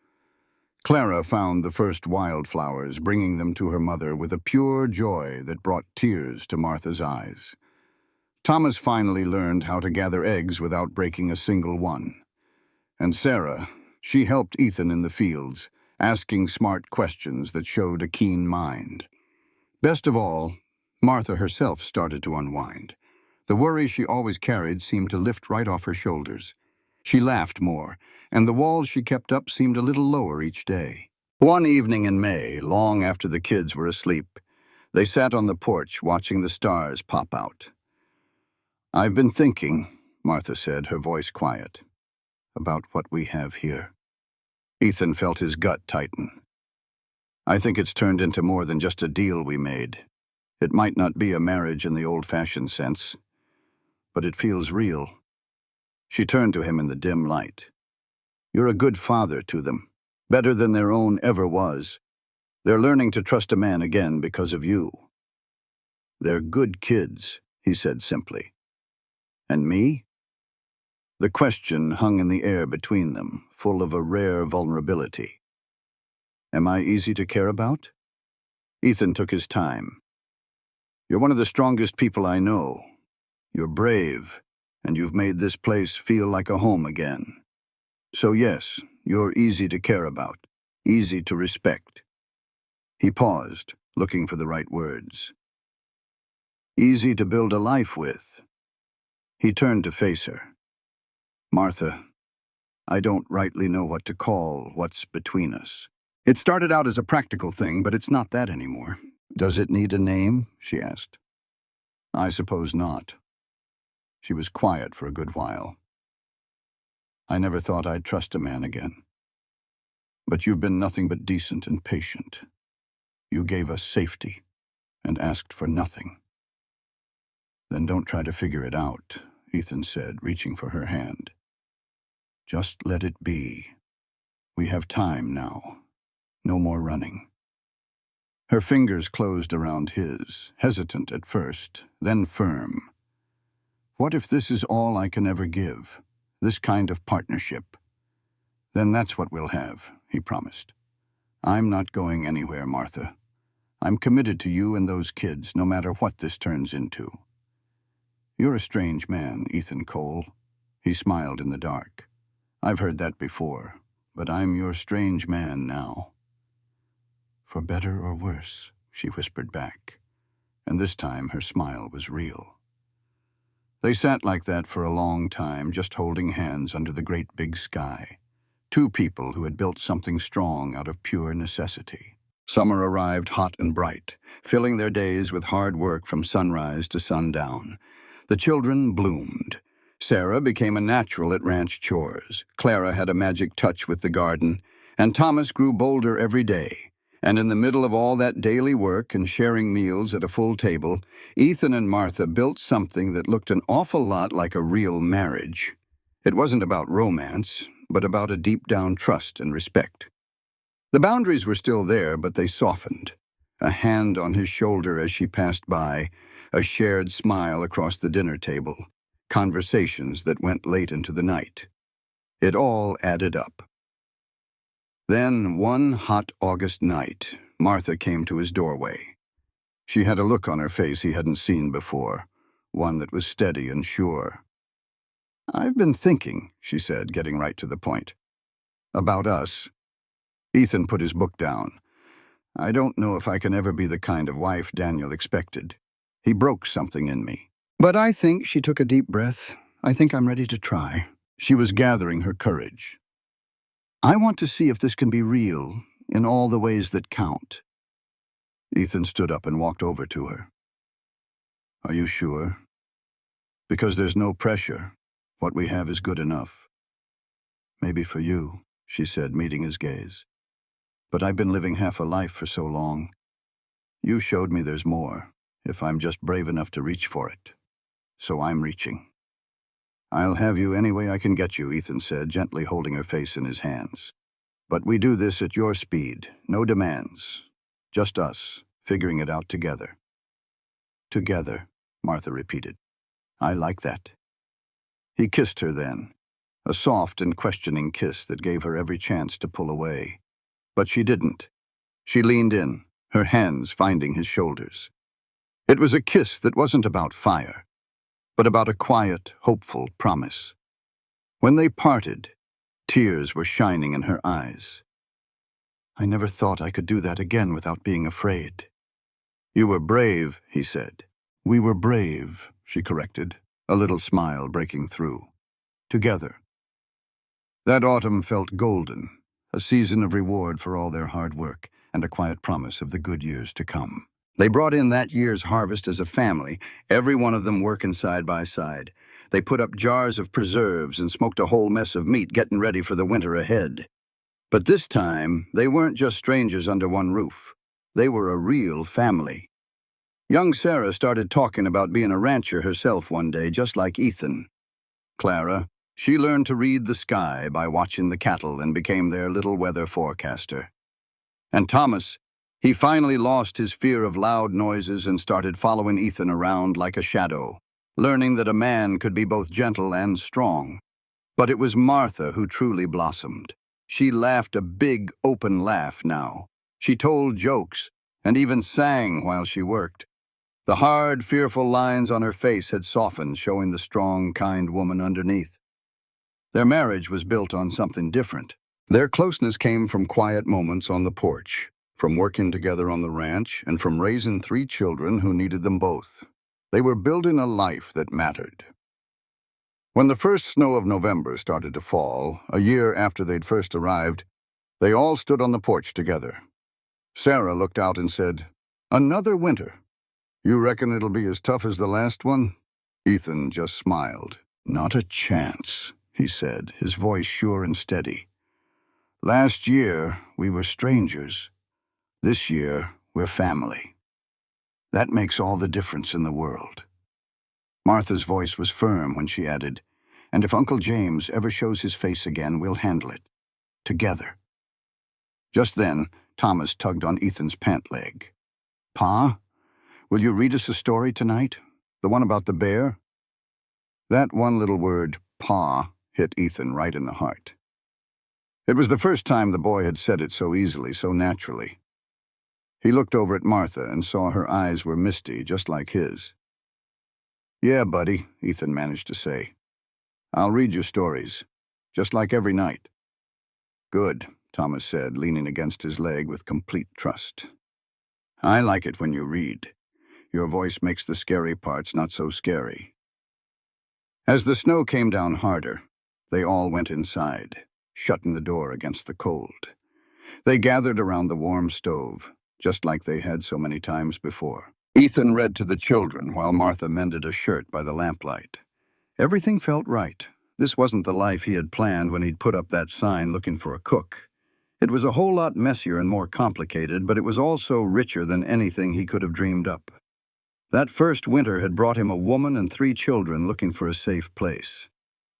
Clara found the first wildflowers, bringing them to her mother with a pure joy that brought tears to Martha's eyes. Thomas finally learned how to gather eggs without breaking a single one. And Sarah, she helped Ethan in the fields, asking smart questions that showed a keen mind. Best of all, Martha herself started to unwind. The worry she always carried seemed to lift right off her shoulders. She laughed more, and the walls she kept up seemed a little lower each day. One evening in May, long after the kids were asleep, they sat on the porch watching the stars pop out. "I've been thinking," Martha said, her voice quiet, "about what we have here." Ethan felt his gut tighten. "I think it's turned into more than just a deal we made. It might not be a marriage in the old-fashioned sense, but it feels real." She turned to him in the dim light. "You're a good father to them, better than their own ever was. They're learning to trust a man again because of you." "They're good kids," he said simply. "And me?" The question hung in the air between them, full of a rare vulnerability. "Am I easy to care about?" Ethan took his time. "You're one of the strongest people I know. You're brave, and you've made this place feel like a home again. So yes, you're easy to care about, easy to respect." He paused, looking for the right words. "Easy to build a life with." He turned to face her. "Martha, I don't rightly know what to call what's between us. It started out as a practical thing, but it's not that anymore." "Does it need a name?" she asked. "I suppose not." She was quiet for a good while. "I never thought I'd trust a man again. But you've been nothing but decent and patient. You gave us safety and asked for nothing." "Then don't try to figure it out," Ethan said, reaching for her hand. "Just let it be. We have time now. No more running." Her fingers closed around his, hesitant at first, then firm. "What if this is all I can ever give? This kind of partnership?" "Then that's what we'll have," he promised. "I'm not going anywhere, Martha. I'm committed to you and those kids, no matter what this turns into." "You're a strange man, Ethan Cole." He smiled in the dark. "I've heard that before, but I'm your strange man now." "For better or worse," she whispered back, and this time her smile was real. They sat like that for a long time, just holding hands under the great big sky. Two people who had built something strong out of pure necessity. Summer arrived hot and bright, filling their days with hard work from sunrise to sundown. The children bloomed. Sarah became a natural at ranch chores. Clara had a magic touch with the garden, and Thomas grew bolder every day. And in the middle of all that daily work and sharing meals at a full table, Ethan and Martha built something that looked an awful lot like a real marriage. It wasn't about romance, but about a deep-down trust and respect. The boundaries were still there, but they softened. A hand on his shoulder as she passed by, a shared smile across the dinner table, conversations that went late into the night. It all added up. Then, one hot August night, Martha came to his doorway. She had a look on her face he hadn't seen before, one that was steady and sure. "I've been thinking," she said, getting right to the point. "About us." Ethan put his book down. "I don't know if I can ever be the kind of wife Daniel expected. He broke something in me. But I think," she took a deep breath, "I think I'm ready to try." She was gathering her courage. "I want to see if this can be real, in all the ways that count." Ethan stood up and walked over to her. "Are you sure? Because there's no pressure. What we have is good enough." "Maybe for you," she said, meeting his gaze. "But I've been living half a life for so long. You showed me there's more, if I'm just brave enough to reach for it. So I'm reaching." "I'll have you any way I can get you," Ethan said, gently holding her face in his hands. "But we do this at your speed, no demands. Just us, figuring it out together." "Together," Martha repeated. "I like that." He kissed her then, a soft and questioning kiss that gave her every chance to pull away. But she didn't. She leaned in, her hands finding his shoulders. It was a kiss that wasn't about fire, but about a quiet, hopeful promise. When they parted, tears were shining in her eyes. "I never thought I could do that again without being afraid." "You were brave," he said. "We were brave," she corrected, a little smile breaking through. "Together." That autumn felt golden, a season of reward for all their hard work and a quiet promise of the good years to come. They brought in that year's harvest as a family, every one of them working side by side. They put up jars of preserves and smoked a whole mess of meat, getting ready for the winter ahead. But this time, they weren't just strangers under one roof. They were a real family. Young Sarah started talking about being a rancher herself one day, just like Ethan. Clara, she learned to read the sky by watching the cattle and became their little weather forecaster. And Thomas, he finally lost his fear of loud noises and started following Ethan around like a shadow, learning that a man could be both gentle and strong. But it was Martha who truly blossomed. She laughed a big, open laugh now. She told jokes and even sang while she worked. The hard, fearful lines on her face had softened, showing the strong, kind woman underneath. Their marriage was built on something different. Their closeness came from quiet moments on the porch, from working together on the ranch, and from raising 3 children who needed them both. They were building a life that mattered. When the first snow of November started to fall, a year after they'd first arrived, they all stood on the porch together. Sarah looked out and said, "Another winter. You reckon it'll be as tough as the last one?" Ethan just smiled. "Not a chance," he said, his voice sure and steady. "Last year, we were strangers. This year, we're family. That makes all the difference in the world." Martha's voice was firm when she added, "And if Uncle James ever shows his face again, we'll handle it. Together." Just then, Thomas tugged on Ethan's pant leg. "Pa, will you read us a story tonight? The one about the bear?" That one little word, "Pa," hit Ethan right in the heart. It was the first time the boy had said it so easily, so naturally. He looked over at Martha and saw her eyes were misty, just like his. "Yeah, buddy," Ethan managed to say. "I'll read you stories, just like every night." "Good," Thomas said, leaning against his leg with complete trust. "I like it when you read. Your voice makes the scary parts not so scary." As the snow came down harder, they all went inside, shutting the door against the cold. They gathered around the warm stove, just like they had so many times before. Ethan read to the children while Martha mended a shirt by the lamplight. Everything felt right. This wasn't the life he had planned when he'd put up that sign looking for a cook. It was a whole lot messier and more complicated, but it was also richer than anything he could have dreamed up. That first winter had brought him a woman and 3 children looking for a safe place.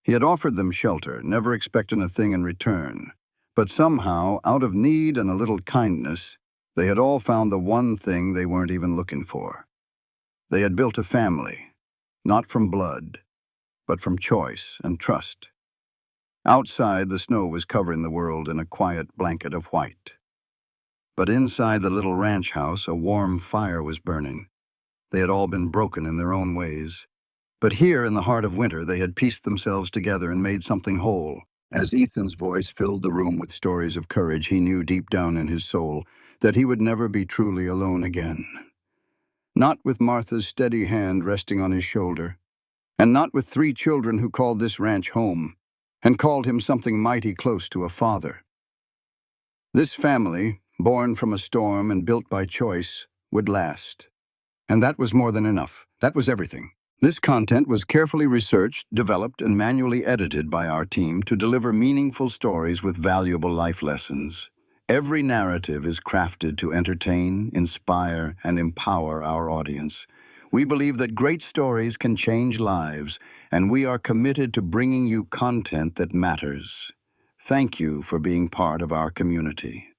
He had offered them shelter, never expecting a thing in return. But somehow, out of need and a little kindness, they had all found the one thing they weren't even looking for. They had built a family, not from blood, but from choice and trust. Outside, the snow was covering the world in a quiet blanket of white. But inside the little ranch house, a warm fire was burning. They had all been broken in their own ways. But here, in the heart of winter, they had pieced themselves together and made something whole. As Ethan's voice filled the room with stories of courage, he knew deep down in his soul that he would never be truly alone again. Not with Martha's steady hand resting on his shoulder, and not with 3 children who called this ranch home, and called him something mighty close to a father. This family, born from a storm and built by choice, would last. And that was more than enough. That was everything. This content was carefully researched, developed, and manually edited by our team to deliver meaningful stories with valuable life lessons. Every narrative is crafted to entertain, inspire, and empower our audience. We believe that great stories can change lives, and we are committed to bringing you content that matters. Thank you for being part of our community.